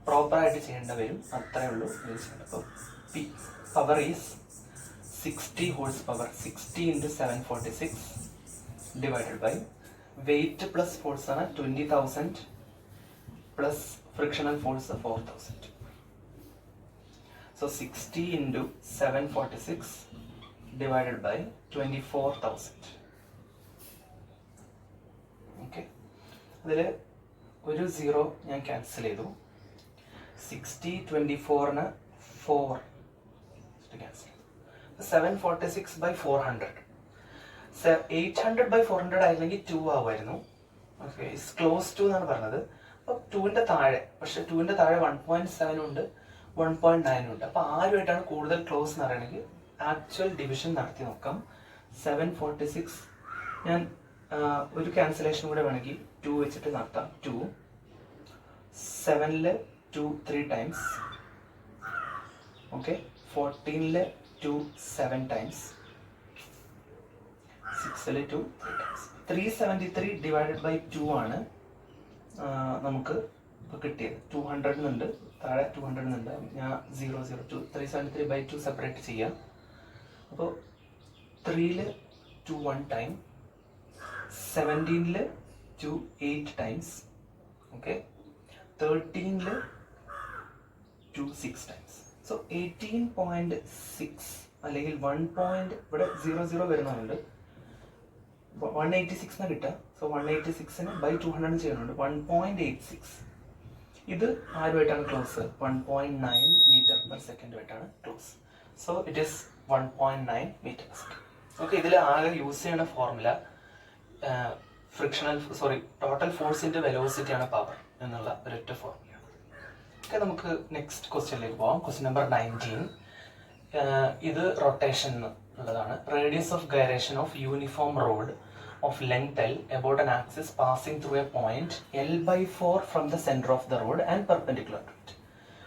പ്രോപ്പറായിട്ട് ചെയ്യേണ്ട വരും. അത്രയേ ഉള്ളൂ. അപ്പോൾ P power is 60 horse power, 60 × 746 divided by weight plus force ആണ് 20,000 plus frictional force 4,000. So 60 × 746 divided by 24,000. Okay, അതിൽ ഒരു 0 ഞാൻ ക്യാൻസൽ ചെയ്തു. 60 24 4 ക്യാൻസൽ. 746/400. 800/400 ആയിരുന്നെങ്കിൽ 2 ആവുമായിരുന്നു. ഓക്കെ, ഇസ് ക്ലോസ് ടു എന്നാണ് പറഞ്ഞത്. അപ്പോൾ 2ന്റെ താഴെ, പക്ഷെ 2ന്റെ താഴെ 1.7 ഉണ്ട്, 1.9 ഉണ്ട്. അപ്പോൾ ആരുമായിട്ടാണ് കൂടുതൽ ക്ലോസ് എന്ന് പറയണമെങ്കിൽ ആക്ച്വൽ ഡിവിഷൻ നടത്തി നോക്കാം. 746 ഞാൻ ഒരു ക്യാൻസലേഷൻ കൂടെ വേണമെങ്കിൽ 2 വെച്ചിട്ട് നടത്താം. 2 7ൽ 2 3 ടൈംസ്. ഓക്കെ, 14ൽ 2 7 ടൈംസ്. 6ൽ 2 3 ടൈംസ്. 373 ഡിവൈഡഡ് ബൈ 2 ആണ് നമുക്ക് ഇപ്പോൾ കിട്ടിയത്. 200 എന്നുണ്ട്, താഴെ 200 എന്നുണ്ട്. ഞാൻ 002 373/2 സെപ്പറേറ്റ് ചെയ്യാം. അപ്പോൾ 3ൽ 2 1 ടൈം, 17ൽ 2 8 ടൈംസ്. ഓക്കെ, 13ൽ 2 6 ടൈംസ്. സോ 18.6 അല്ലെങ്കിൽ 1. ഇവിടെ 00 വരുന്നുണ്ട്. 186 എന്നാണ് കിട്ടുക. സോ 186ന് ബൈ 200 ചെയ്യുന്നുണ്ട്. 1.86. ഇത് ആരുമായിട്ടാണ് ക്ലോസ്? 1.9 മീറ്റർ പെർ സെക്കൻഡുമായിട്ടാണ് close. So it is 1.9 metre per second. Okay, ഇതിൽ ആകെ യൂസ് ചെയ്യുന്ന ഫോർമുല ടോട്ടൽ ഫോഴ്സിന്റെ വെലോസിറ്റി ആണ് പവർ എന്നുള്ള ഒരൊറ്റ ഫോർമുലയാണ്. ഓക്കെ, നമുക്ക് നെക്സ്റ്റ് ക്വസ്റ്റ്യനിലേക്ക് പോകാം. Question number 19. ഇത് റൊട്ടേഷൻ ഉള്ളതാണ്. Radius of gyration of uniform rod of length L about an axis passing through a point L/4 from the center of the road and perpendicular to it.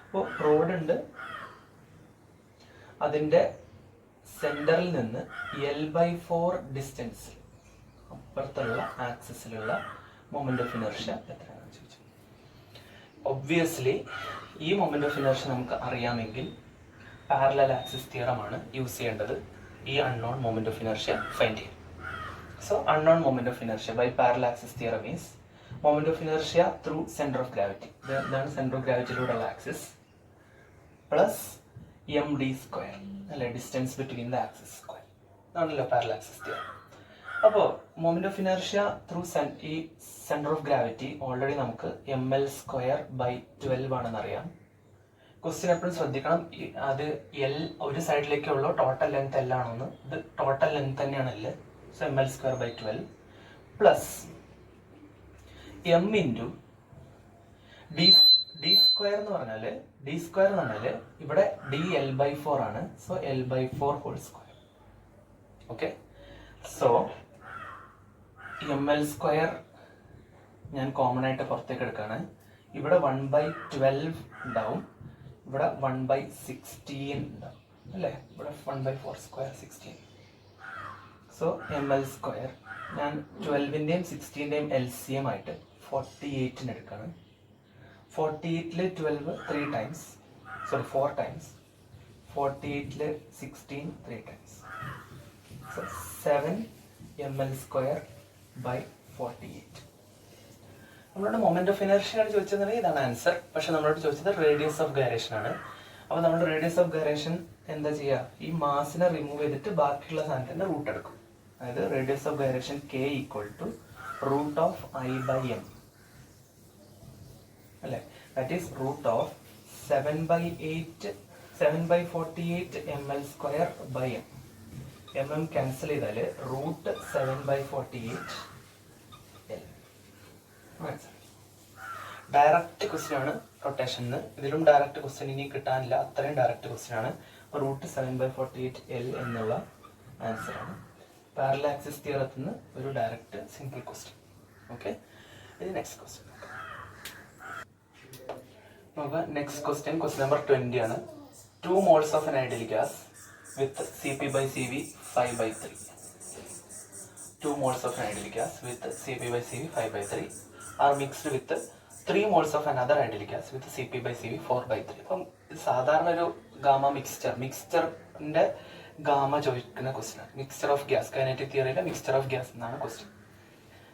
അപ്പോൾ road ഉണ്ട്, അതിൻ്റെ സെൻറ്ററിൽ നിന്ന് L/4 ഡിസ്റ്റൻസിൽ അപ്പുറത്തുള്ള ആക്സിസിലുള്ള moment of inertia എത്രയാണെന്ന് ചോദിച്ചു. Obviously ഈ moment of inertia നമുക്ക് അറിയാമെങ്കിൽ പാരലൽ ആക്സിസ് തിയറമാണ് യൂസ് ചെയ്യേണ്ടത് ഈ unknown moment of inertia find ചെയ്യാൻ. So unknown moment of inertia by parallel axis theorem is moment of inertia through center of gravity. Then center of gravity load axis plus md², അല്ലെ distance between the axis square. ആണല്ലോ parallel axis theorem. അപ്പോൾ moment of inertia through ഈ centre of gravity already നമുക്ക് ml²/12 ആണെന്ന് അറിയാം. Question എപ്പോഴും ശ്രദ്ധിക്കണം, അത് L ഒരു സൈഡിലേക്കുള്ള ടോട്ടൽ ലെങ്ത് L ആണെന്ന്. ഇത് ടോട്ടൽ ലെങ്ത് തന്നെയാണ് L. So ml²/12 plus m into d² എന്ന് പറഞ്ഞാൽ d² എന്ന് പറഞ്ഞാൽ ഇവിടെ dl/4 ആണ്. So l/4 whole square. Okay, so ml² ഞാൻ കോമൺ ആയിട്ട് പുറത്തേക്ക് എടുക്കുകയാണ്. ഇവിടെ 1/12 ഉണ്ടാവും, ഇവിടെ 1/16 ഉണ്ടാവും, അല്ലേ? ഇവിടെ 1/4² 16. സോ ml², ഞാൻ 12ൻ്റെയും 16ൻ്റെയും LCM ആയിട്ട് 48 എടുക്കുകയാണ്. 48ൽ 12 3 times, 4 times. 48 16 3 times. So 7 ml² by 48. നമ്മളോട് മൊമെന്റ് ഓഫ് ഇനർഷ്യ ആണ് ചോദിച്ചതെങ്കിൽ ഇതാണ് ആൻസർ. പക്ഷെ നമ്മളോട് ചോദിച്ചത് റേഡിയസ് ഓഫ് ഗൈറേഷൻ ആണ്. അപ്പോൾ നമ്മൾ റേഡിയസ് ഓഫ് ഗൈറേഷൻ എന്താ ചെയ്യുക? ഈ മാസിനെ റിമൂവ് ചെയ്തിട്ട് ബാക്കിയുള്ള സാധനത്തിന്റെ റൂട്ട് എടുക്കും. അതായത് radius of gyration k = √I/m അല്ലേ? That is √7/48 ml² m cancel ചെയ്താൽ √7/48 L. ഡയറക്റ്റ് ക്വസ്റ്റ്യൻ ആണ് റൊട്ടേഷന്. ഇതിലും ഡയറക്റ്റ് ക്വസ്റ്റ്യൻ ഇനി കിട്ടാനില്ല, അത്രയും ഡയറക്റ്റ് ക്വസ്റ്റ്യൻ ആണ്. √7/48 L എന്നുള്ള ആൻസർ ആണ്. പാരലൽ ആക്സിസ് തിയറത്തിൽ നിന്ന് ഒരു ഡയറക്റ്റ് സിംപിൾ ക്വസ്റ്റ്യൻ. ഓക്കെ, ഇത് നെക്സ്റ്റ് ക്വസ്റ്റ്യൻ നോക്കാം. നെക്സ്റ്റ് ക്വസ്റ്റ്യൻ നമ്പർ 20 ആണ്. 2 moles of an ideal gas with Cp/Cv 5/3. 2 moles of an ideal gas with Cp/Cv 5/3 are mixed with 3 moles of another ideal gas with Cp/Cv 4/3. അപ്പം ഇത് സാധാരണ ഒരു gamma മിക്സ്ചറിന്റെ gamma ചോദിക്കുന്ന question ആണ്. Mixture of gas, kinetic തിയറിയിലെ mixture of gas എന്നാണ് question.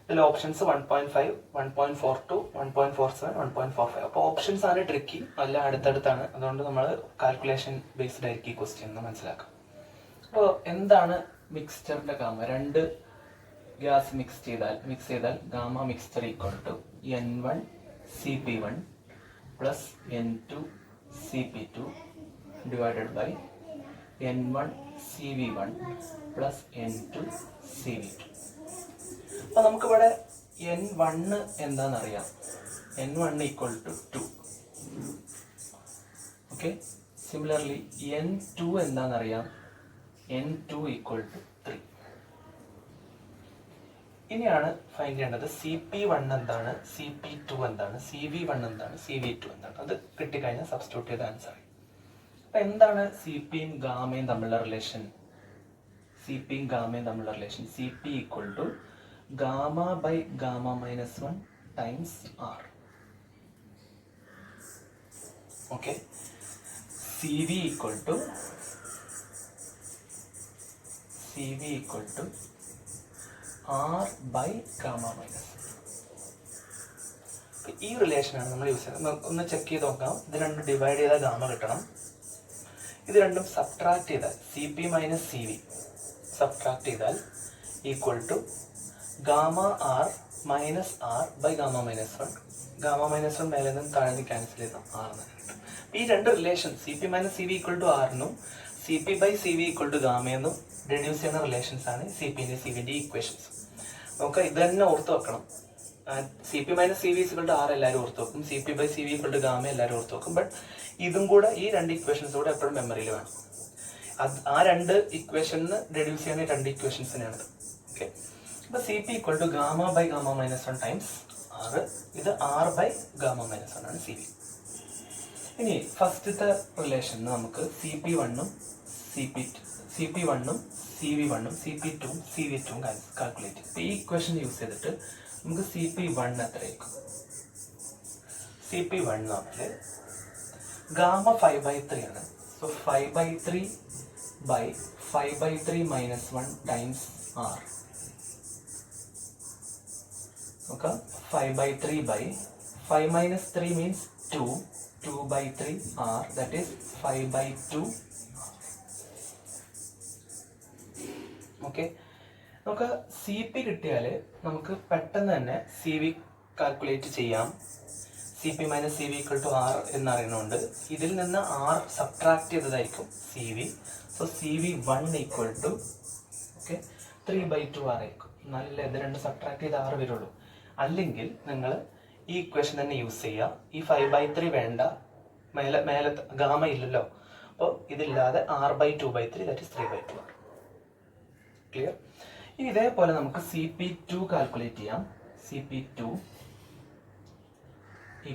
ഇതിൽ ഓപ്ഷൻസ് 1.5, 1.42, 1.47, 1.45. അപ്പോൾ ഓപ്ഷൻസ് ആണ് ട്രിക്കി, അല്ല അടുത്തടുത്താണ്. അതുകൊണ്ട് നമ്മൾ കാൽക്കുലേഷൻ ബേസ്ഡ് ആയിരിക്കും ഈ ക്വസ്റ്റ്യൻ എന്ന് മനസ്സിലാക്കാം. അപ്പോൾ എന്താണ് മിക്സ്ചറിന്റെ ഗാമ? 2 ഗ്യാസ് മിക്സ് ചെയ്താൽ gamma mixture = N1 Cp1 plus N2 Cp2 divided by N1 Cv1 plus N2 Cv2. അപ്പോൾ നമുക്കിവിടെ N1 എന്താണെന്നറിയാം. N1 = 2. ഓക്കെ, സിമിലർലി N2 എന്താണെന്നറിയാം. N2 = 3. ഇനിയാണ് ഫൈൻഡ് ചെയ്യേണ്ടത് Cp1 എന്താണ്, Cp2 എന്താണ്, Cv1 എന്താണ്, Cv2 എന്താണ്. അത് കിട്ടിക്കഴിഞ്ഞാൽ സബ്സ്റ്റിറ്റ്യൂട്ട് ചെയ്ത ആൻസർ. അപ്പൊ എന്താണ് സിപിയും ഗാമയും തമ്മിലുള്ള relation? Cp = γ/γ-1 times R. Okay, Cv = R/γ-1. ഈ റിലേഷനാണ് നമ്മൾ യൂസ് ചെയ്യുന്നത്. ഒന്ന് ചെക്ക് ചെയ്ത് നോക്കാം. ഇത് രണ്ടും ഡിവൈഡ് ചെയ്താൽ ഗാമ കിട്ടണം. ഇത് രണ്ടും സബ്ട്രാക്ട് ചെയ്താൽ Cp - Cv സബ്ട്രാക്ട് ചെയ്താൽ = γR - R/γ-1. γ-1 മേലെ നിന്ന് താഴെ നിന്ന് ക്യാൻസൽ ചെയ്താൽ R എന്ന് കിട്ടും. ഈ രണ്ട് റിലേഷൻ Cp - Cv = R എന്നും Cp/Cv = ഗാമയെന്നും റെഡ്യൂസ് ചെയ്യുന്ന റിലേഷൻസ് ആണ് Cp-ന്റെ Cv-ന്റെ ഇക്വേഷൻസ്. നമുക്ക് ഇത് തന്നെ ഓർത്ത് വെക്കണം. Cp - Cv = R എല്ലാവരും ഓർത്ത് വെക്കും, Cp/Cv = ഗാമ എല്ലാവരും ഓർത്ത് വെക്കും. ബട്ട് ഇതും കൂടെ, ഈ രണ്ട് ഇക്വേഷൻസ് കൂടെ എപ്പോഴും മെമ്മറിയിൽ വേണം. ആ രണ്ട് ഇക്വേഷന് റെഡ്യൂസ് ചെയ്യുന്ന രണ്ട് ഇക്വേഷൻസ് തന്നെയാണ്. ഓക്കെ, അപ്പൊ Cp = γ/γ-1 ടൈംസ് R. ഇത് R/γ-1 ആണ് Cv. ഇനി ഫസ്റ്റത്തെ റിലേഷൻ നമുക്ക് Cp1ഉം Cv1ഉം Cp2ഉം കാൽക്കുലേറ്റ് ചെയ്യും. ഈ ഇക്വേഷൻ യൂസ് ചെയ്തിട്ട് നമുക്ക് Cp1 എത്രയായിരിക്കും? Cp1 എന്ന് പറഞ്ഞാൽ ഗാമ 5/3 ആണ്. So 5/3 - 1 times R. Okay, 5/3 5 - 3 means 2. 2/3 R, that is 5/2. ഓക്കെ, നമുക്ക് Cp കിട്ടിയാൽ നമുക്ക് പെട്ടെന്ന് തന്നെ Cv കാൽക്കുലേറ്റ് ചെയ്യാം. Cp - Cv = R എന്നറിയുന്നുണ്ട്. ഇതിൽ നിന്ന് R സബ്ട്രാക്ട് ചെയ്തതായിരിക്കും Cv. സോ Cv1 = 3/2 R ആയിരിക്കും. നല്ല ഇത് രണ്ട് സബ്ട്രാക്ട് ചെയ്ത് R വരുള്ളൂ. അല്ലെങ്കിൽ നിങ്ങൾ ഈ ഇക്വേഷൻ തന്നെ യൂസ് ചെയ്യുക. ഈ 5/3 വേണ്ട, മേലെ ഗാമ ഇല്ലല്ലോ. അപ്പോൾ ഇതില്ലാതെ R/2/3, that is 3/2 R. Clear? ഇനി ഇതേപോലെ നമുക്ക് Cp2 കാൽക്കുലേറ്റ് ചെയ്യാം. Cp2 =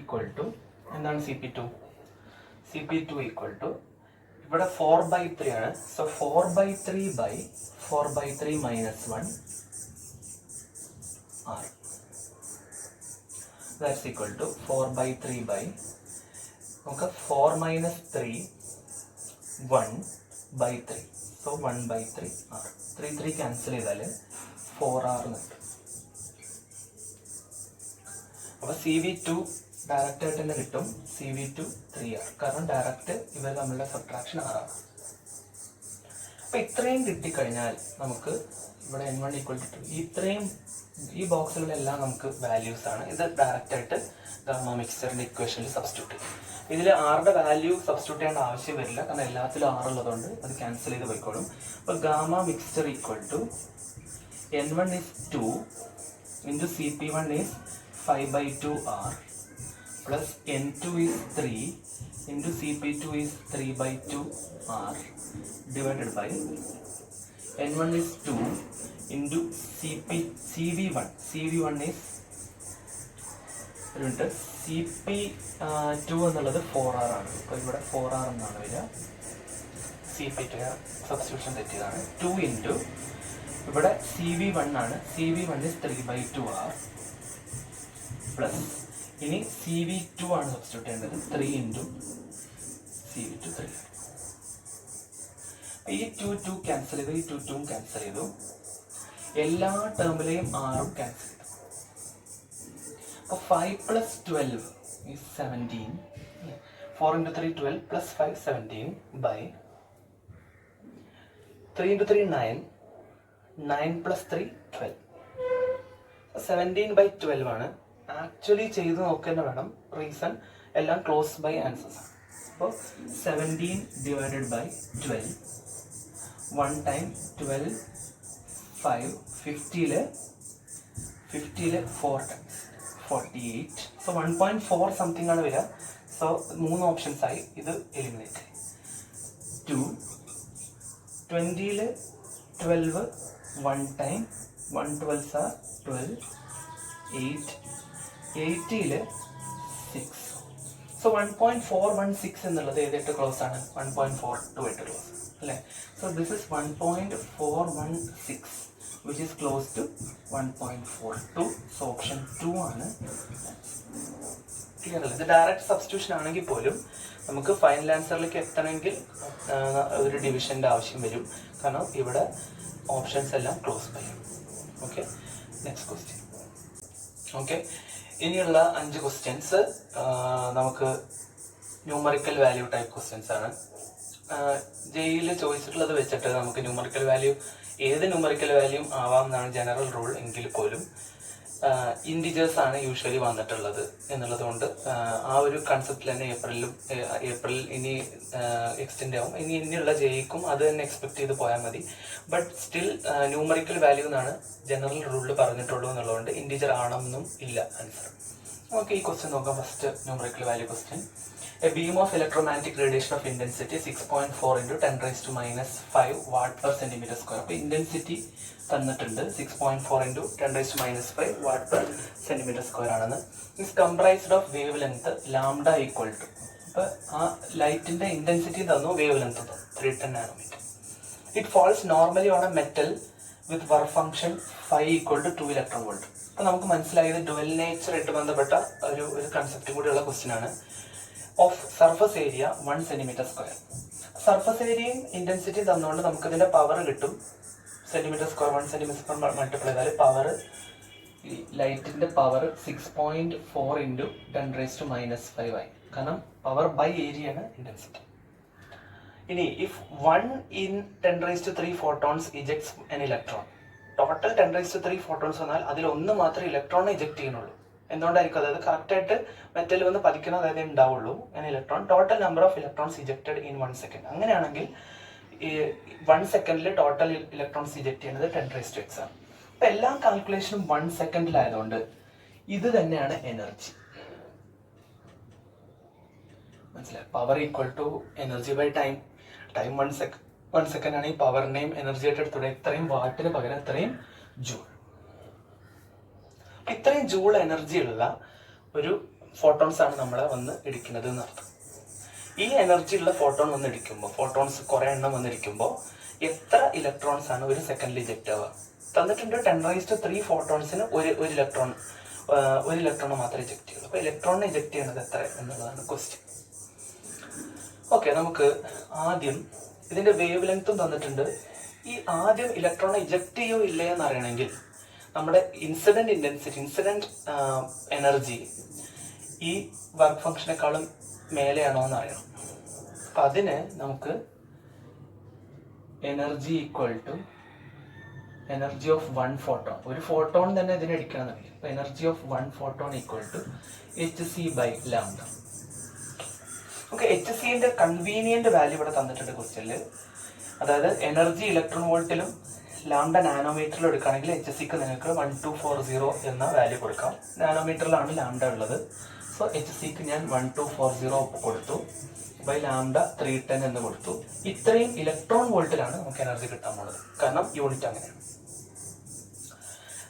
എന്താണ് Cp2? Cp2 = ഇവിടെ 4/3 ആണ്. So 4/3 - 1 R. That's equal to 4/3 നമുക്ക് 4 - 3 1/3. So 1/3 R. 3 ക്യാൻസൽ ചെയ്താൽ 4R എന്ന് കിട്ടും. അപ്പോൾ CV2 ഡയറക്റ്റ് ആയിട്ട് തന്നെ കിട്ടും. CV2 3R, കാരണം ഡയറക്റ്റ് ഇവർ തമ്മിലുള്ള സബ്ട്രാക്ഷൻ R ആണ്. അപ്പോൾ ഇത്രയും കിട്ടിക്കഴിഞ്ഞാൽ നമുക്ക് ഇവിടെ N1 = 2, ഇത്രയും ഈ ബോക്സുകളെല്ലാം നമുക്ക് വാല്യൂസ് ആണ്. ഇത് ഡയറക്റ്റ് ആയിട്ട് ഗാമ മിക്സ്ചറിന്റെ ഇക്വേഷനിൽ സബ്സ്റ്റിറ്റ്യൂട്ട് ചെയ്യും. ഇതിൽ ആറുടെ വാല്യൂ സബ്സ്റ്റിറ്റ്യൂട്ട് ചെയ്യേണ്ട ആവശ്യം വരില്ല, കാരണം എല്ലാത്തിലും R ഉള്ളതുകൊണ്ട് അത് ക്യാൻസൽ ചെയ്ത് പോയിക്കോളും. അപ്പോൾ gamma mixture = N1 is 2 into CP1 is 5/2R plus N2 is 3 into CP2 is 3/2R divided by N1 is 2 into CV1 is CP2 എന്നുള്ളത് 4R ആണ്. അപ്പോൾ ഇവിടെ 4R എന്നാണ് വരിക. CP2 substitution തെറ്റിയതാണ്. 2 into ഇവിടെ CV1 ആണ്. CV1 is 3/2R പ്ലസ് ഇനി CV2 ആണ് സബ്സ്റ്റിറ്റ്യൂട്ട് ചെയ്യേണ്ടത്. 3 into CV2 3. ഈ 2 ക്യാൻസൽ ചെയ്തു, ഈ 2 ക്യാൻസൽ ചെയ്തു, എല്ലാ ടേമിലെയും ആറും ക്യാൻസൽ ചെയ്തു. അപ്പോൾ 5 + 12 is 17. 4 × 3 12 plus 5 17 by 3 × 3 9, 9 plus 3 12. 17/12 ആണ്. ആക്ച്വലി ചെയ്ത് നോക്കേണ്ട വേണം, റീസൺ എല്ലാം ക്ലോസ് ബൈ ആൻസേഴ്സ് ആണ്. അപ്പോൾ 17 divided by 12, 1 time 12 5, 50ൽ 4 times 48. So 1.4 something ആണ് വരിക. സോ 3 ഓപ്ഷൻസ് ആയി, ഇത് എലിമിനേറ്റ് ആയി. 2 20ൽ 12 1 time 1 12s are 12, 8 80ൽ 6. സോ 1.416 എന്നുള്ളത് ഏതായിട്ട് ക്ലോസ് ആണ്? 1.42 ആയിട്ട് ക്ലോസ് അല്ലേ? So this is 1.416 which is close to 1.42. so option 2 ആണ്. ക്ലിയർ അല്ലേ? ഇത് ഡയറക്റ്റ് സബ്സ്റ്റിറ്റ്യൂഷൻ ആണെങ്കിൽ പോലും നമുക്ക് ഫൈനൽ ആൻസറിലേക്ക് എത്തണമെങ്കിൽ ഒരു ഡിവിഷൻ്റെ ആവശ്യം വരും, കാരണം ഇവിടെ ഓപ്ഷൻസ് എല്ലാം ക്ലോസ് ചെയ്യും. Okay, next question. ഓക്കെ, ഇനിയുള്ള 5 ക്വസ്റ്റ്യൻസ് നമുക്ക് ന്യൂമറിക്കൽ വാല്യൂ ടൈപ്പ് ക്വസ്റ്റ്യൻസ് ആണ്. ജെയിൽ ചോദിച്ചിട്ടുള്ളത് വെച്ചിട്ട് നമുക്ക് ന്യൂമറിക്കൽ വാല്യൂ ഏത് ന്യൂമറിക്കൽ വാല്യൂ ആവാം എന്നാണ് ജനറൽ റൂൾ. എങ്കിൽ പോലും ഇൻഡിജേഴ്സ് ആണ് യൂഷ്വലി വന്നിട്ടുള്ളത് എന്നുള്ളത് കൊണ്ട് ആ ഒരു കൺസെപ്റ്റിൽ തന്നെ ഏപ്രിൽ ഇനി എക്സ്റ്റെൻഡ് ആവും. ഇനിയുള്ള ജെയ്ക്കും അത് തന്നെ എക്സ്പെക്ട് ചെയ്ത് പോയാൽ മതി. ബട്ട് സ്റ്റിൽ ന്യൂമറിക്കൽ വാല്യൂ എന്നാണ് ജനറൽ റൂളിൽ പറഞ്ഞിട്ടുള്ളൂ എന്നുള്ളതുകൊണ്ട് ഇൻഡിജർ ആണെന്നും ഇല്ല ആൻസർ. ഓക്കെ, ഈ ക്വസ്റ്റ്യൻ നോക്കാം. First numerical value question. A beam of electromagnetic radiation of intensity 6.4 × 10⁻⁵ Watt/cm². അപ്പോൾ ഇന്റൻസിറ്റി തന്നിട്ടുണ്ട് 6.4 × 10⁻⁵ Watt/cm² ആണെന്ന്. It's comprised of wave length λ = അപ്പോൾ ആ ലൈറ്റിന്റെ ഇന്റൻസിറ്റി തന്നു, വേവ് ലെങ്ത് തന്നു 310 nanometre. It falls normally on a metal with work function φ = 2 electron volt. അപ്പോൾ നമുക്ക് മനസ്സിലായത് ഡുവൽ നേച്ചർ ആയിട്ട് ബന്ധപ്പെട്ട ഒരു കൺസെപ്റ്റും കൂടിയുള്ള ക്വസ്റ്റ്യൻ ആണ്. Of surface area 1 cm². Surface ഏരിയയും ഇന്റൻസിറ്റിയും തന്നുകൊണ്ട് നമുക്കതിന്റെ പവർ കിട്ടും. cm², 1 cm² മൾട്ടിപ്ലൈ ചെയ്താൽ പവർ, ലൈറ്റിന്റെ പവർ 6.4 × 10⁻⁵ ആയി, കാരണം പവർ ബൈ ഏരിയ ആണ് ഇന്റൻസിറ്റി. ഇനി if 1 in 10⁻³ photons ejects an electron, total 10⁻³ photons വന്നാൽ അതിൽ ഒന്ന് മാത്രമേ ഇലക്ട്രോണിനെ ഇജക്ട് ചെയ്യുന്നുള്ളൂ. എന്തുകൊണ്ടായിരിക്കും? അതായത് കറക്റ്റായിട്ട് മെറ്റൽ വന്ന് പതിക്കുന്നത് അതായത് ഉണ്ടാവുള്ളൂ electron. Total number of electrons ejected in 1 second. അങ്ങനെയാണെങ്കിൽ 1 സെക്കൻഡിൽ ടോട്ടൽ ഇലക്ട്രോൺസ് ഇജക്ട് ചെയ്യുന്നത് 10⁻⁻⁷ ആണ്. അപ്പം എല്ലാ കാൽക്കുലേഷനും 1 സെക്കൻഡിലായതുകൊണ്ട് ഇത് തന്നെയാണ് എനർജി. മനസ്സിലായി? Power = energy by time. Time 1 second ആണ്. ഈ പവറിനെയും എനർജി ആയിട്ട് എടുത്തുകൂടെ? ഇത്രയും വാട്ടിന് പകരം ഇത്രയും ജൂൾ. ഇത്രയും ജൂൾ എനർജി ഉള്ള ഒരു ഫോട്ടോൺസ് ആണ് നമ്മളെ വന്ന് ഇടിക്കുന്നത് എന്നർത്ഥം. ഈ എനർജി ഉള്ള ഫോട്ടോൺ വന്ന് ഇടിക്കുമ്പോൾ, ഫോട്ടോൺസ് കുറെ എണ്ണം വന്നിരിക്കുമ്പോൾ എത്ര ഇലക്ട്രോൺസ് ആണ് ഒരു സെക്കൻഡിൽ ഇജക്റ്റ് ആവുക? തന്നിട്ടുണ്ട് 10⁻³ ഫോട്ടോൺസിന് ഒരു ഇലക്ട്രോൺ മാത്രമേ ഇജക്റ്റ് ചെയ്യുള്ളൂ. അപ്പോൾ ഇലക്ട്രോണിനെ ഇജക്റ്റ് ചെയ്യുന്നത് എത്ര എന്നുള്ളതാണ് ക്വസ്റ്റ്യൻ. ഓക്കെ, നമുക്ക് ആദ്യം ഇതിൻ്റെ വേവ് ലെങ്ത്തും തന്നിട്ടുണ്ട്. ഈ ആദ്യം ഇലക്ട്രോണെ ഇജക്റ്റ് ചെയ്യോ ഇല്ലേ എന്ന് അറിയണമെങ്കിൽ നമ്മുടെ ഇൻസിഡൻറ്റ് ഇൻറ്റൻസിറ്റി, ഇൻസിഡൻറ്റ് എനർജി ഈ വർക്ക് ഫംഗ്ഷനേക്കാളും മേലെയാണോ എന്ന് അറിയണം. അപ്പം അതിന് നമുക്ക് energy equal to energy of 1 photon, ഒരു ഫോട്ടോൺ തന്നെ ഇതിനെ അടിക്കണമെന്നറിയാം. അപ്പോൾ energy of 1 photon equal to hc/λ. Okay, HCന്റെ കൺവീനിയന്റ് വാല്യൂ ഇവിടെ തന്നിട്ടുണ്ട് ക്വസ്റ്റ്യനിൽ. അതായത് എനർജി ഇലക്ട്രോൺ വോൾട്ടിലും ലാംഡ നാനോമീറ്ററിലും എടുക്കുകയാണെങ്കിൽ HCക്ക് നിങ്ങൾക്ക് 1240 എന്ന വാല്യൂ കൊടുക്കാം. നാനോമീറ്ററിലാണ് ലാംഡ ഉള്ളത്. സോ HCക്ക് ഞാൻ 1240 കൊടുത്തു, ബൈ ലാംഡ 310 എന്ന് കൊടുത്തു. ഇത്രയും ഇലക്ട്രോൺ വോൾട്ടിലാണ് നമുക്ക് എനർജി കിട്ടാൻ പോകുന്നത്, കാരണം യൂണിറ്റ് അങ്ങനെയാണ്.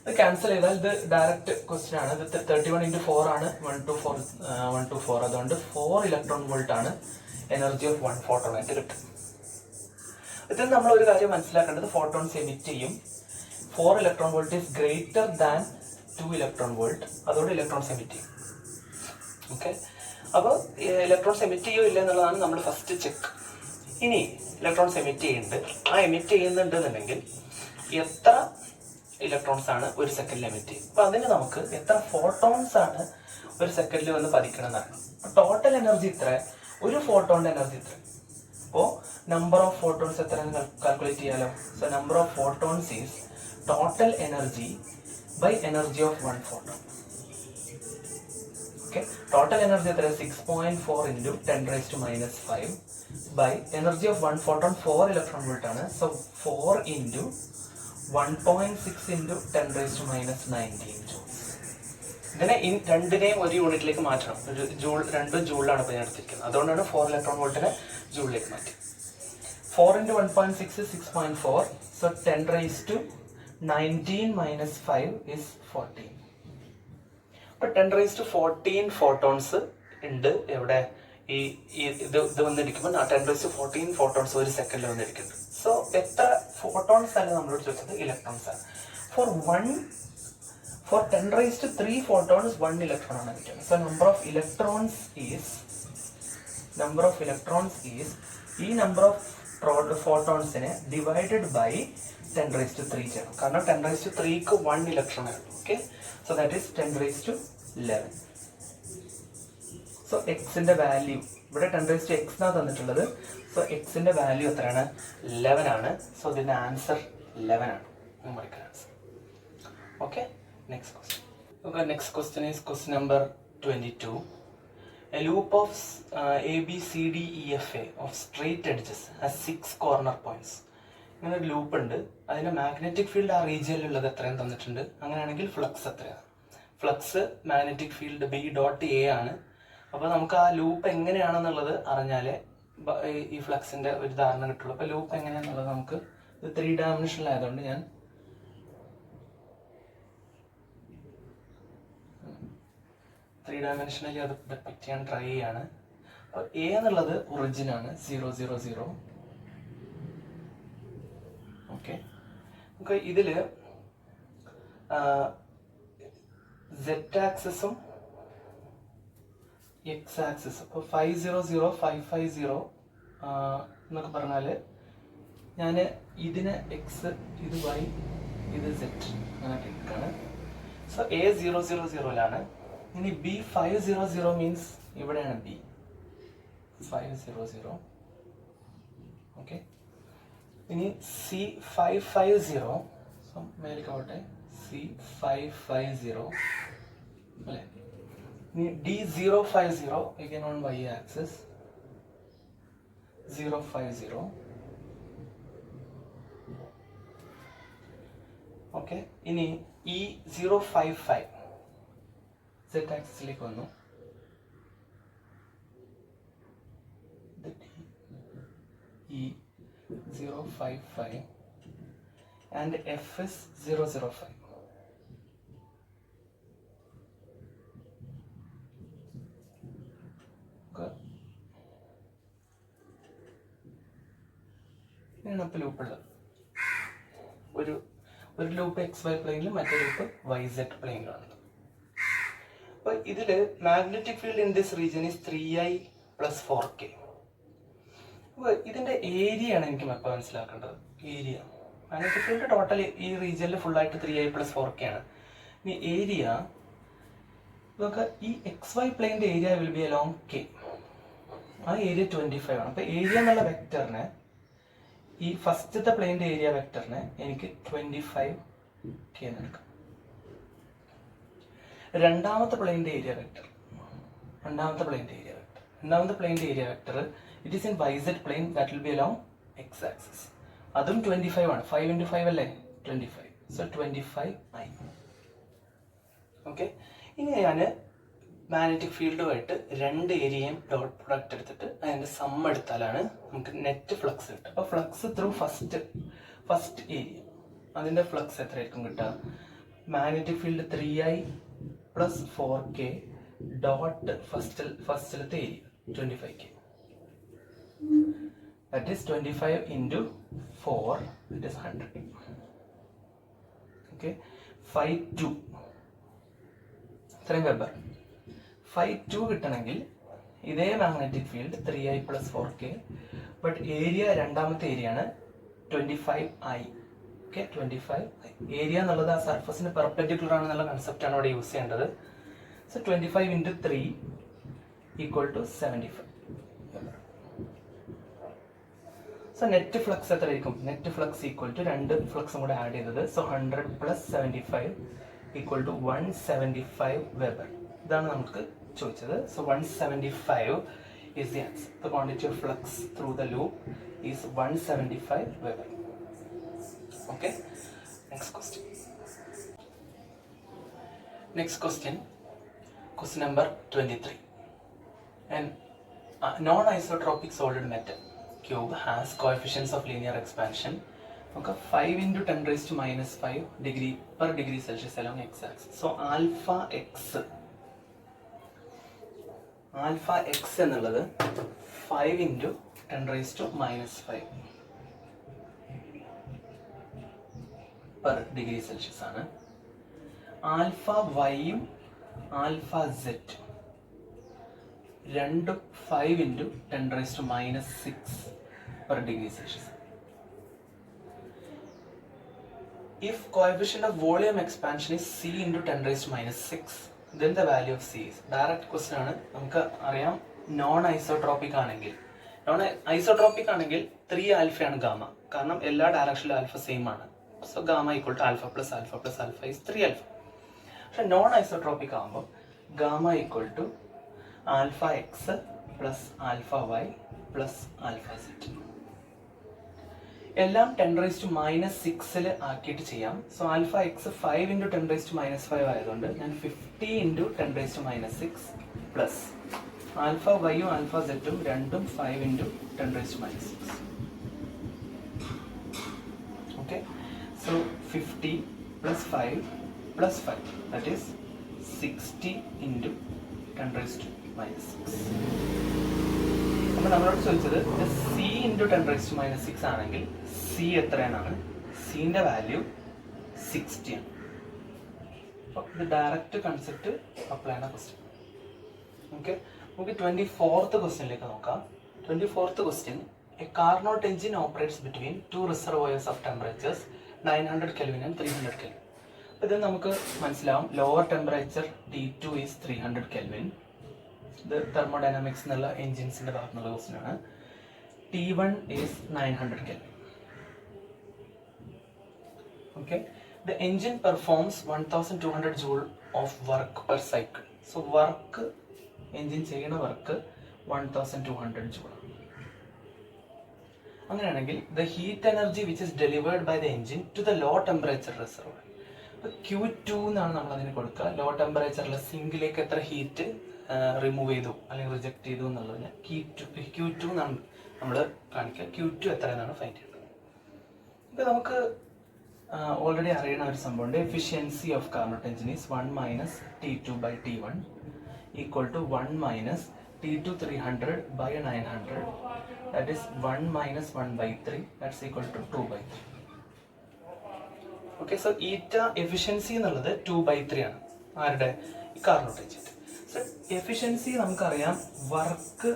ഇത് ക്യാൻസൽ ചെയ്താൽ ഇത് ഡയറക്റ്റ് ക്വസ്റ്റ്യൻ ആണ്. ഇത് 31 × 4 ആണ് 124. അതുകൊണ്ട് 4 ഇലക്ട്രോൺ വോൾട്ട് ആണ് എനർജി ഓഫ് 1 ഫോട്ടോൺ ആയിട്ട് കിട്ടും. ഇതിൽ നമ്മൾ ഒരു കാര്യം മനസ്സിലാക്കേണ്ടത്, ഫോട്ടോൺസ് എമിറ്റ് ചെയ്യും. 4 electron volt is greater than 2 electron volt. അതോടെ ഇലക്ട്രോൺസ് എമിറ്റ് ചെയ്യും. ഓക്കെ, അപ്പോൾ ഇലക്ട്രോൺസ് എമിറ്റ് ചെയ്യോ ഇല്ല എന്നുള്ളതാണ് നമ്മൾ ഫസ്റ്റ് ചെക്ക്. ഇനി ഇലക്ട്രോൺസ് എമിറ്റ് ചെയ്യുന്നുണ്ട്, ആ എമിറ്റ് ചെയ്യുന്നുണ്ടെന്നുണ്ടെങ്കിൽ എത്ര ഇലക്ട്രോൺസ് ആണ് ഒരു സെക്കൻഡിൽ എമിറ്റ് ചെയ്യും. അപ്പോൾ അതിന് നമുക്ക് എത്ര ഫോട്ടോൺസ് ആണ് ഒരു സെക്കൻഡിൽ വന്ന് പതിക്കണം എന്നാണ്. ടോട്ടൽ എനർജി ഇത്ര, ഒരു ഫോട്ടോണിന്റെ എനർജി ഇത്ര. അപ്പോൾ നമ്പർ ഓഫ് ഫോട്ടോൺസ് എത്രയെന്ന് കാൽക്കുലേറ്റ് ചെയ്യാലോ. So number of photons is total energy by energy of 1 photon. Okay, total energy എത്ര? 6.4 × 10⁻⁻5 by energy of 1 photon 4 electron volt ആണ്. So 4 × 1.6 × 10⁻⁻19 joules. ഇതിനെ രണ്ടിനെയും ഒരു യൂണിറ്റിലേക്ക് മാറ്റണം. ഒരു ജൂൾ, 2 ജൂളിലാണ് ഇപ്പോൾ ഞാൻ എടുത്തിരിക്കുന്നത്. അതുകൊണ്ടാണ് 4 ഇലക്ട്രോൺ വോൾട്ടിനെ ജൂളിലേക്ക് മാറ്റി. 4 × 1.6 6.4. So 10⁻19 - 5 is 14. അപ്പോൾ 10⁻14 ഫോട്ടോൺസ് ഉണ്ട് എവിടെ? ഇത് വന്നിരിക്കുമ്പോൾ 10⁻14 ഫോട്ടോൺസ് ഒരു സെക്കൻഡിൽ വന്നിരിക്കുന്നുണ്ട്. സോ എത്ര ഫോട്ടോൺസ് ആണ് നമ്മളോട് ചോദിച്ചത്? ഇലക്ട്രോൺസ് ആണ്. ഫോർ 10⁻3 ഫോട്ടോൺസ് 1 ഇലക്ട്രോൺ ആണ് കിട്ടുന്നത്. So number of electrons is ഈ നമ്പർ ഓഫ് ഫോട്ടോൺസിനെ ഡിവൈഡഡ് ബൈ 10⁻3 ചെയ്യണം. കാരണം 10⁻3ക്ക് 1 ഇലക്ട്രോൺ ആണ്. Okay, so that is 10⁻11. So എക്സിന്റെ വാല്യൂ ഇവിടെ 10⁻x എന്നാണ് തന്നിട്ടുള്ളത്. സോ എക്സിന്റെ വാല്യൂ എത്രയാണ്? 11 ആണ്. സോ ഇതിന്റെ ആൻസർ 11 ആണ്, numerical answer. Okay, next question. Okay, next question is question number 22. A loop of ABCDEFA of straight edges has 6 corner points. ഇങ്ങനെ ഒരു ലൂപ്പ് ഉണ്ട്. അതിന്റെ മാഗ്നറ്റിക് ഫീൽഡ് ആ റീജിയനിലുള്ളത് എത്രയും തന്നിട്ടുണ്ട്. അങ്ങനെയാണെങ്കിൽ ഫ്ലക്സ് എത്രയാണ്? ഫ്ലക്സ് മാഗ്നറ്റിക് ഫീൽഡ് B.A ആണ്. അപ്പോൾ നമുക്ക് ആ ലൂപ്പ് എങ്ങനെയാണെന്നുള്ളത് അറിഞ്ഞാലേ ഈ ഫ്ലക്സിന്റെ ഒരു ധാരണ കിട്ടുള്ളൂ. അപ്പോൾ ലൂപ്പ് എങ്ങനെയാണെന്നുള്ളത് നമുക്ക് 3 ഡയമെൻഷനിൽ ആയതുകൊണ്ട് ഞാൻ 3 ഡയമെൻഷനിൽ അത് ഡെപ്പിക്റ്റ് ചെയ്യാൻ ട്രൈ ചെയ്യാണ്. അപ്പോൾ എ എന്നുള്ളത് ഒറിജിൻ ആണ് 0 0 0. ഓക്കെ, നമുക്ക് ഇതില് Z ആക്സിസും X ആക്സിസും ഇപ്പോൾ 5 0 0 5 5 0 എന്നൊക്കെ പറഞ്ഞാൽ ഞാൻ ഇതിന് X, ഇത് Y, ഇത് Z അങ്ങനെ എടുക്കുകയാണ്. So A 0 0 0ലാണ്. ഇനി B 5 0 0 മീൻസ് ഇവിടെയാണ് B 5 0 0. ഓക്കെ, ഇനി C 5 5 0. സോ മേലേക്ക് ആവട്ടെ, C 5 5 0 അല്ലേ. ഇനി D 0 5 0 again on Y axis 0 5 0. Okay, ഇനി E 0 5 5 Z ആക്സിസിലേക്ക് വന്നു. E 0 5 5 and F is 0 0 5. ഇങ്ങനെയാണ് ഇപ്പോൾ ലൂപ്പ് ഉള്ളത്. ഒരു ലൂപ്പ് XY പ്ലെയിനിലും മറ്റൊരു ലൂപ്പ് YZ പ്ലെയിനിലാണ്. അപ്പോൾ ഇതിൽ magnetic field in this region is 3I + 4K. അപ്പോൾ ഇതിൻ്റെ ഏരിയയാണ് എനിക്ക് അപ്പോൾ മനസ്സിലാക്കേണ്ടത്. ഏരിയ മാഗ്നറ്റിക് ഫീൽഡ് ടോട്ടൽ ഈ റീജിയനിൽ ഫുള്ളായിട്ട് 3i + 4k ആണ്. ഇനി ഏരിയ നമുക്ക് ഈ XY പ്ലെയിൻ്റെ area will be along k. ആ ഏരിയ 25 ആണ്. അപ്പോൾ ഏരിയ എന്നുള്ള വെക്ടറിനെ, ഈ ഫസ്റ്റത്തെ പ്ലെയിൻ്റെ ഏരിയ വെക്ടറിനെ എനിക്ക് 25k എന്ന് എടുക്കാം. രണ്ടാമത്തെ പ്ലെയിൻ്റെ area vector it is in YZ plane, that will be along x axis. അതും 25 ആണ്. 5 × 5 അല്ലേ 25. So 25i. ഓക്കെ. ഇനി ഞാൻ മാഗ്നറ്റിക് ഫീൽഡുമായിട്ട് രണ്ട് ഏരിയയും ഡോട്ട് പ്രൊഡക്റ്റ് എടുത്തിട്ട് അതിൻ്റെ സം എടുത്താലാണ് നമുക്ക് നെറ്റ് ഫ്ലക്സ് കിട്ടുക. അപ്പോൾ ഫ്ലക്സ് ത്രൂ ഫസ്റ്റ് ഏരിയ, അതിൻ്റെ ഫ്ലക്സ് എത്രയായിരിക്കും കിട്ടുക? Magnetic field 3i + 4k dot ഫസ്റ്റിലത്തെ area 25k. That is 25 × 4, that is 100. Okay. Φ2 ഇത്രയും വെബർ. Φ2 കിട്ടണമെങ്കിൽ ഇതേ magnetic field 3i + 4k, but area രണ്ടാമത്തെ ഏരിയ ആണ് 25i. Okay, 25i. ഏരിയ എന്നുള്ളത് ആ സർഫസിന് പെർപെൻഡിക്കുലർ ആണെന്നുള്ള കൺസെപ്റ്റാണ് അവിടെ യൂസ് ചെയ്യേണ്ടത്. സോ 25 × 3 = 75. സോ നെറ്റ് ഫ്ലക്സ് എത്രയായിരിക്കും? നെറ്റ് ഫ്ലക്സ് ഈക്വൽ ടു രണ്ട് ഫ്ലക്സും കൂടെ ആഡ് ചെയ്തത്. So 100 + 75 = 175 weber. ഇതാണ് നമുക്ക് ചോദിച്ചത്. So 175 is the answer. The quantity of flux through the loop is 175 weber. Okay. Next question. Question number 23. An non-isotropic solid metal cube has coefficients of linear expansion. Okay, 5 × 10⁻⁵ degree per degree Celsius along x-axis. So alpha x എന്നുള്ളത് 5 × 10⁻⁵ per degree Celsius ആണ്. Alpha വൈയും alpha set രണ്ടും 5 × 10⁻⁶ per degree Celsius. If coefficient of volume expansion is c × 10⁻⁶, then the value of c is. Direct question ആണ്. നമുക്ക് അറിയാം non isotropic ആണെങ്കിൽ 3 ആൽഫയാണ് gamma, കാരണം എല്ലാ ഡയറക്ഷനിലും alpha same ആണ്. So gamma = α + α + α is 3α. പക്ഷെ നോൺ ഐസോട്രോപ്പിക് ആകുമ്പോൾ ഗാമ = αx + αy + αz. എല്ലാം 10⁻⁶ ആക്കിയിട്ട് ചെയ്യാം. സോ ആൽഫ എക്സ് 5 × 10⁻⁵ ആയതുകൊണ്ട് ഞാൻ 50 × 10⁻⁶ പ്ലസ് ആൽഫ വൈയും ആൽഫ സെറ്റും രണ്ടും 5 × 10⁻⁶. ഓക്കെ. So 50 + 5 + 5, that is 60 × 10⁻⁶. അപ്പോൾ നമ്മളോട് ചോദിച്ചത് c × 10⁻⁶ ആണെങ്കിൽ c എത്രയാണ്? സിന്റെ വാല്യൂ 60 ആണ്. അപ്പോൾ ഇത് ഡയറക്റ്റ് കൺസെപ്റ്റ് അപ്ലൈ ചെയ്യുന്ന ക്വസ്റ്റ്യൻ. ഓക്കെ. നമുക്ക് 24th ക്വസ്റ്റ്യനിലേക്ക് നോക്കാം. 24th question, A Carnot engine operates between 2 reservoirs of temperatures 900 Kelvin and 300 Kelvin. അപ്പോൾ ഇത് നമുക്ക് മനസ്സിലാവും. Lower temperature T2 is 300 Kelvin. ഇത് തെർമോഡൈനാമിക്സ് എന്നുള്ള എൻജിൻസിന്റെ ഭാഗത്തുനിന്നുള്ള ക്വസ്റ്റ്യൻ ആണ്. T1 is 900 Kelvin. Okay. The engine performs 1200 joule of work per cycle. So work, engine ചെയ്യുന്ന work 1200 joule. അങ്ങനെയാണെങ്കിൽ the heat energy which is delivered by the engine to the low temperature reservoir. അപ്പോൾ Q2 എന്നാണ് നമ്മൾ അതിന് കൊടുക്കുക. Law ടെമ്പറേച്ചറിൽ സിങ്കിലേക്ക് എത്ര heat remove ചെയ്തു അല്ലെങ്കിൽ റിജക്ട് ചെയ്തു എന്നുള്ളതിന് Q2 എന്നാണ് നമ്മൾ കാണിക്കുക. Q2 എത്ര എന്നാണ് ഫൈൻഡ് ചെയ്യുന്നത്. ഇപ്പോൾ നമുക്ക് ഓൾറെഡി അറിയുന്ന ഒരു സംഭവമുണ്ട്. Efficiency of Carnot engine is 1 - T2/T1 = 1 - T2 300 / 900, that is 1 - 1/3, that's equal to 2/3. Okay. So ഈറ്റ എഫിഷ്യൻസി എന്നുള്ളത് 2/3 ആണ് ആരുടെ? ഈ കാർനോട്ട് എഞ്ചിൻ. എഫിഷ്യൻസി നമുക്കറിയാം, വർക്ക്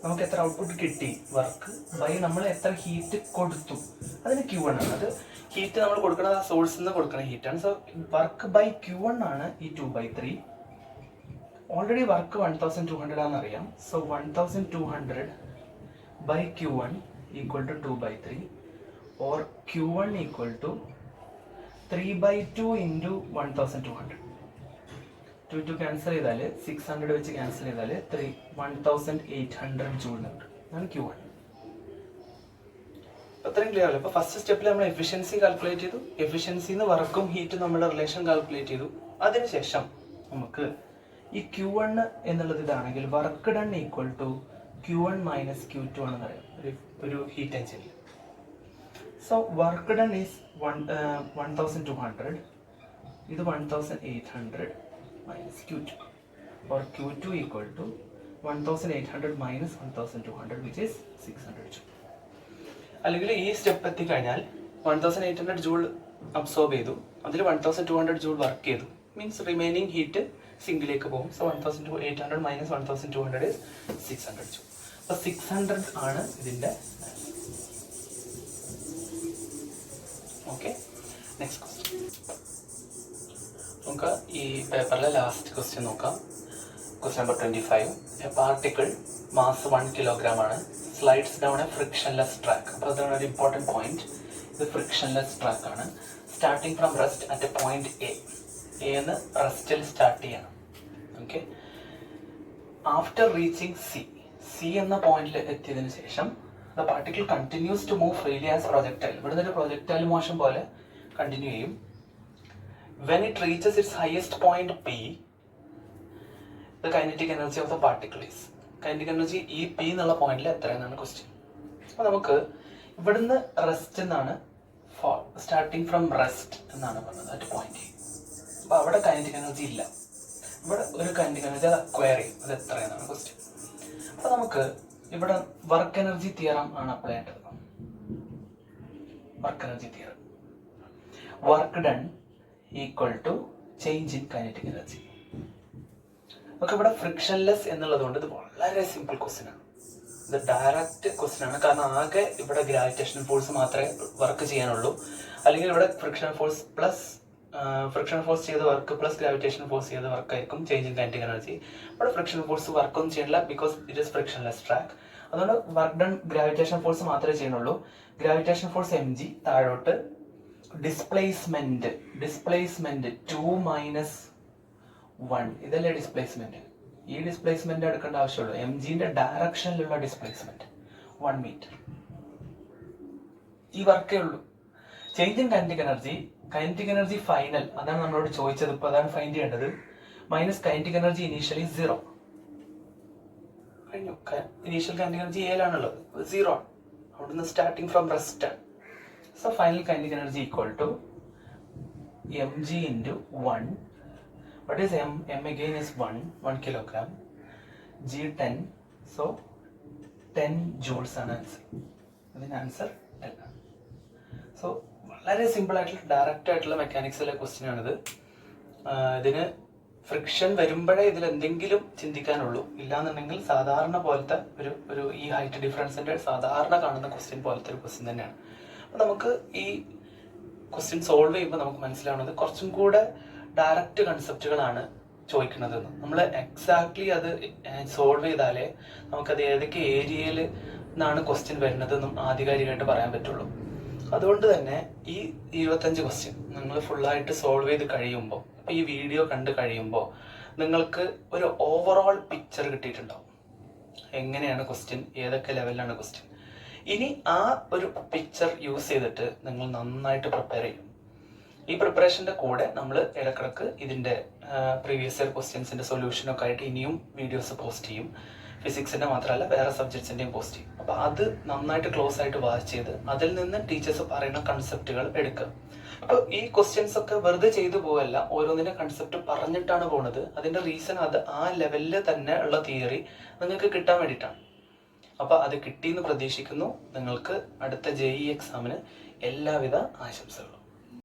നമുക്ക് എത്ര ഔട്ട്പുട്ട് കിട്ടി, വർക്ക് ബൈ നമ്മൾ എത്ര ഹീറ്റ് കൊടുത്തു, അതിന് Q1 ആണ്. അത് ഹീറ്റ് നമ്മൾ കൊടുക്കുന്നത് ആ സോഴ്സിൽ നിന്ന് കൊടുക്കുന്ന ഹീറ്റാണ്. സോ വർക്ക് ബൈ Q1 ആണ് ഈ 2/3. ഓൾറെഡി വർക്ക് 1200 ആണെന്ന് അറിയാം. So 1200 by Q1 equal to 2/3 or Q1 equal to 3/2 into 1200. 2 cancel ചെയ്താൽ 600 വെച്ച് ക്യാൻസൽ ചെയ്താൽ 1800 ജൂൾ ഉണ്ട്. അതാണ് Q1. അത്രയും ക്ലിയർ അല്ലേ? അപ്പോൾ ഫസ്റ്റ് സ്റ്റെപ്പിൽ നമ്മൾ എഫിഷ്യൻസി കാൽക്കുലേറ്റ് ചെയ്തു. എഫിഷ്യൻസിന്ന് വർക്കും ഹീറ്റും നമ്മുടെ റിലേഷൻ കാൽക്കുലേറ്റ് ചെയ്തു. അതിനുശേഷം നമുക്ക് ഈ Q1 എന്നുള്ളത് ഇതാണെങ്കിൽ work done equal to Q1 minus Q2 ആണെന്ന് അറിയാം ഒരു ഹീറ്റ് എഞ്ചിനിൽ. സോ വർക്ക് ഡൺ ഈസ് 1200, ഇത് 1800 minus Q2 or Q2 equal to 1800 minus 1200 which is 600 joule. അല്ലെങ്കിൽ ഈ സ്റ്റെപ്പ് എത്തിക്കഴിഞ്ഞാൽ 1800 ജൂൾ അബ്സോർബ് ചെയ്തു, അതിൽ 1200 ജൂൾ വർക്ക് ചെയ്തു, മീൻസ് റിമൈനിങ് ഹീറ്റ് സിങ്കിലേക്ക് പോകും. So 1800 minus 1200 is 600 joule. അപ്പോൾ 600 ആണ് ഇതിൻ്റെ. ഓക്കെ, നെക്സ്റ്റ് ക്വസ്റ്റ്യൻ നമുക്ക് ഈ പേപ്പറിലെ ലാസ്റ്റ് ക്വസ്റ്റ്യൻ നോക്കാം. Question number 25. A particle mass 1 kilogram ആണ്, slides down a frictionless track. അപ്പോൾ അതാണ് ഒരു ഇമ്പോർട്ടൻറ്റ് പോയിന്റ്. ഇത് ഫ്രിക്ഷൻലെസ് ട്രാക്ക് ആണ്. Starting from rest at a point എന്ന് റെസ്റ്റിൽ സ്റ്റാർട്ട് ചെയ്യണം. ഓക്കെ, ആഫ്റ്റർ റീച്ചിങ് സി എന്ന പോയിന്റിൽ എത്തിയതിനു ശേഷം the particle continues to move freely as projectile. ഇവിടുന്ന് ഒരു പ്രൊജക്ടൈൽ മോഷൻ പോലെ കണ്ടിന്യൂ ചെയ്യും. When it reaches its highest point P, the kinetic energy of the particle is. Kinetic energy ഈ P എന്നുള്ള പോയിന്റിൽ എത്രയെന്നാണ് ക്വസ്റ്റ്യൻ. അപ്പോൾ നമുക്ക് ഇവിടുന്ന് റെസ്റ്റ് എന്നാണ്, സ്റ്റാർട്ടിങ് ഫ്രം റെസ്റ്റ് എന്നാണ് പറഞ്ഞത് അറ്റ് പോയിന്റ് എ. അപ്പോൾ അവിടെ കൈനറ്റിക് എനർജി ഇല്ല. ഇവിടെ ഒരു കൈനറ്റിക് എനർജി അത് അക്വയർ ചെയ്യും. അത് എത്രയെന്നാണ് ക്വസ്റ്റ്യൻ. അപ്പോൾ നമുക്ക് ഇവിടെ വർക്ക് എനർജി തിയറം ആണ് അപ്ലൈ ചെയ്യേണ്ടത്. Work energy theorem, work done equal to change in kinetic energy. നമുക്ക് ഇവിടെ ഫ്രിക്ഷൻലെസ് എന്നുള്ളത് കൊണ്ട് ഇത് വളരെ സിമ്പിൾ ക്വസ്റ്റ്യൻ ആണ്. ഇത് ഡയറക്റ്റ് ക്വസ്റ്റ്യൻ ആണ്. കാരണം ആകെ ഇവിടെ ഗ്രാവിറ്റേഷണൽ ഫോഴ്സ് മാത്രമേ വർക്ക് ചെയ്യാനുള്ളൂ. അല്ലെങ്കിൽ ഇവിടെ friction force plus friction force ചെയ്ത വർക്ക് പ്ലസ് ഗ്രാവിറ്റേഷൻ ഫോഴ്സ് ചെയ്ത വർക്ക് ആയിരിക്കും ചേഞ്ച് ഇൻ കൈനറ്റിക് എനർജി. ഇവിടെ ഫ്രിക്ഷൻ ഫോഴ്സ് വർക്കൊന്നും ചെയ്യണില്ല, because it is frictionless track. അതുകൊണ്ട് വർക്ക് ഡൺ ഗ്രാവിറ്റേഷൻ ഫോഴ്സ് മാത്രമേ ചെയ്യുന്നുള്ളൂ. ഗ്രാവിറ്റേഷൻ ഫോഴ്സ് mg, താഴോട്ട് ഡിസ്പ്ലേസ്മെന്റ് 2 മൈനസ് 1, ഇതല്ലേ ഡിസ്പ്ലേസ്മെന്റ്. ഈ ഡിസ്പ്ലേസ്മെന്റ് എടുക്കേണ്ട ആവശ്യമുള്ളൂ. mgന്റെ ഡയറക്ഷനിലുള്ള ഡിസ്പ്ലേസ്മെന്റ് 1 മീറ്റർ. ഈ വർക്കേ ഉള്ളൂ. Change in kinetic energy final, അതാണ് നമ്മളോട് ചോദിച്ചത്. ഇപ്പൊ അതാണ് ഫൈൻഡ് ചെയ്യേണ്ടത്. മൈനസ് കൈനറ്റിക് എനർജി ഇനീഷ്യലി 0 കഴിഞ്ഞു. ഇനീഷ്യൽ കൈനറ്റിക് എനർജി ഏലാണുള്ളത്, 0 ആണ്. അവിടുന്ന് സ്റ്റാർട്ടിങ് ഫ്രം റെസ്റ്റ് ആണ്. So final kinetic energy equal to mg into 1. What is m? M again is 1 kilogram. G 10. So 10 joules ആണ് ആൻസർ. അതിന് ആൻസർ 10 ആണ്. So വളരെ simple ആയിട്ടുള്ള direct ആയിട്ടുള്ള മെക്കാനിക്സിലെ ക്വസ്റ്റ്യൻ ആണിത്. ഇതിന് ഫ്രിക്ഷൻ വരുമ്പോഴേ ഇതിൽ എന്തെങ്കിലും ചിന്തിക്കാനുള്ളൂ. ഇല്ലാന്നുണ്ടെങ്കിൽ സാധാരണ പോലത്തെ ഒരു ഈ ഹൈറ്റ് ഡിഫറൻസിന്റെ സാധാരണ കാണുന്ന ക്വസ്റ്റ്യൻ പോലത്തെ ഒരു ക്വസ്റ്റ്യൻ തന്നെയാണ്. നമുക്ക് ഈ ക്വസ്റ്റ്യൻ സോൾവ് ചെയ്യുമ്പോൾ നമുക്ക് മനസ്സിലാവുന്നത് കുറച്ചും കൂടെ ഡയറക്റ്റ് കൺസെപ്റ്റുകളാണ് ചോദിക്കുന്നതെന്ന്. നമ്മൾ എക്സാക്ട്ലി അത് സോൾവ് ചെയ്താലേ നമുക്കത് ഏതൊക്കെ ഏരിയയിൽ നിന്നാണ് ക്വസ്റ്റ്യൻ വരുന്നതെന്നും ആധികാരികമായിട്ട് പറയാൻ പറ്റുള്ളൂ. അതുകൊണ്ട് തന്നെ ഈ 25 ക്വസ്റ്റ്യൻ നിങ്ങൾ ഫുള്ളായിട്ട് സോൾവ് ചെയ്ത് കഴിയുമ്പോൾ, ഈ വീഡിയോ കണ്ട് കഴിയുമ്പോൾ നിങ്ങൾക്ക് ഒരു ഓവറോൾ പിക്ചർ കിട്ടിയിട്ടുണ്ടാവും. എങ്ങനെയാണ് ക്വസ്റ്റ്യൻ, ഏതൊക്കെ ലെവലിലാണ് ക്വസ്റ്റ്യൻ. ഇനി ആ ഒരു പിക്ചർ യൂസ് ചെയ്തിട്ട് നിങ്ങൾ നന്നായിട്ട് പ്രിപ്പയർ ചെയ്യും. ഈ പ്രിപ്പറേഷൻ്റെ കൂടെ നമ്മൾ ഇടക്കിടക്ക് ഇതിൻ്റെ പ്രീവിയസ് ഇയർ ക്വസ്റ്റ്യൻസിൻ്റെ സൊല്യൂഷനൊക്കെ ആയിട്ട് ഇനിയും വീഡിയോസ് പോസ്റ്റ് ചെയ്യും. ഫിസിക്സിൻ്റെ മാത്രമല്ല വേറെ സബ്ജക്ട്സിൻ്റെയും പോസ്റ്റ് ചെയ്യും. അപ്പോൾ അത് നന്നായിട്ട് ക്ലോസ് ആയിട്ട് വാച്ച് ചെയ്ത് അതിൽ നിന്ന് ടീച്ചേഴ്സ് പറയുന്ന കൺസെപ്റ്റുകൾ എടുക്കുക. അപ്പോൾ ഈ ക്വസ്റ്റ്യൻസ് ഒക്കെ വെറുതെ ചെയ്തു പോവല്ല, ഓരോന്നിൻ്റെ കൺസെപ്റ്റ് പറഞ്ഞിട്ടാണ് പോകുന്നത്. അതിൻ്റെ റീസൺ അത് ആ ലെവലിൽ തന്നെ ഉള്ള തിയറി നിങ്ങൾക്ക് കിട്ടാൻ വേണ്ടിയിട്ടാണ്. അപ്പോൾ അത് കിട്ടിയെന്ന് പ്രതീക്ഷിക്കുന്നു. നിങ്ങൾക്ക് അടുത്ത JEE എക്സാമിന് എല്ലാവിധ ആശംസകളും.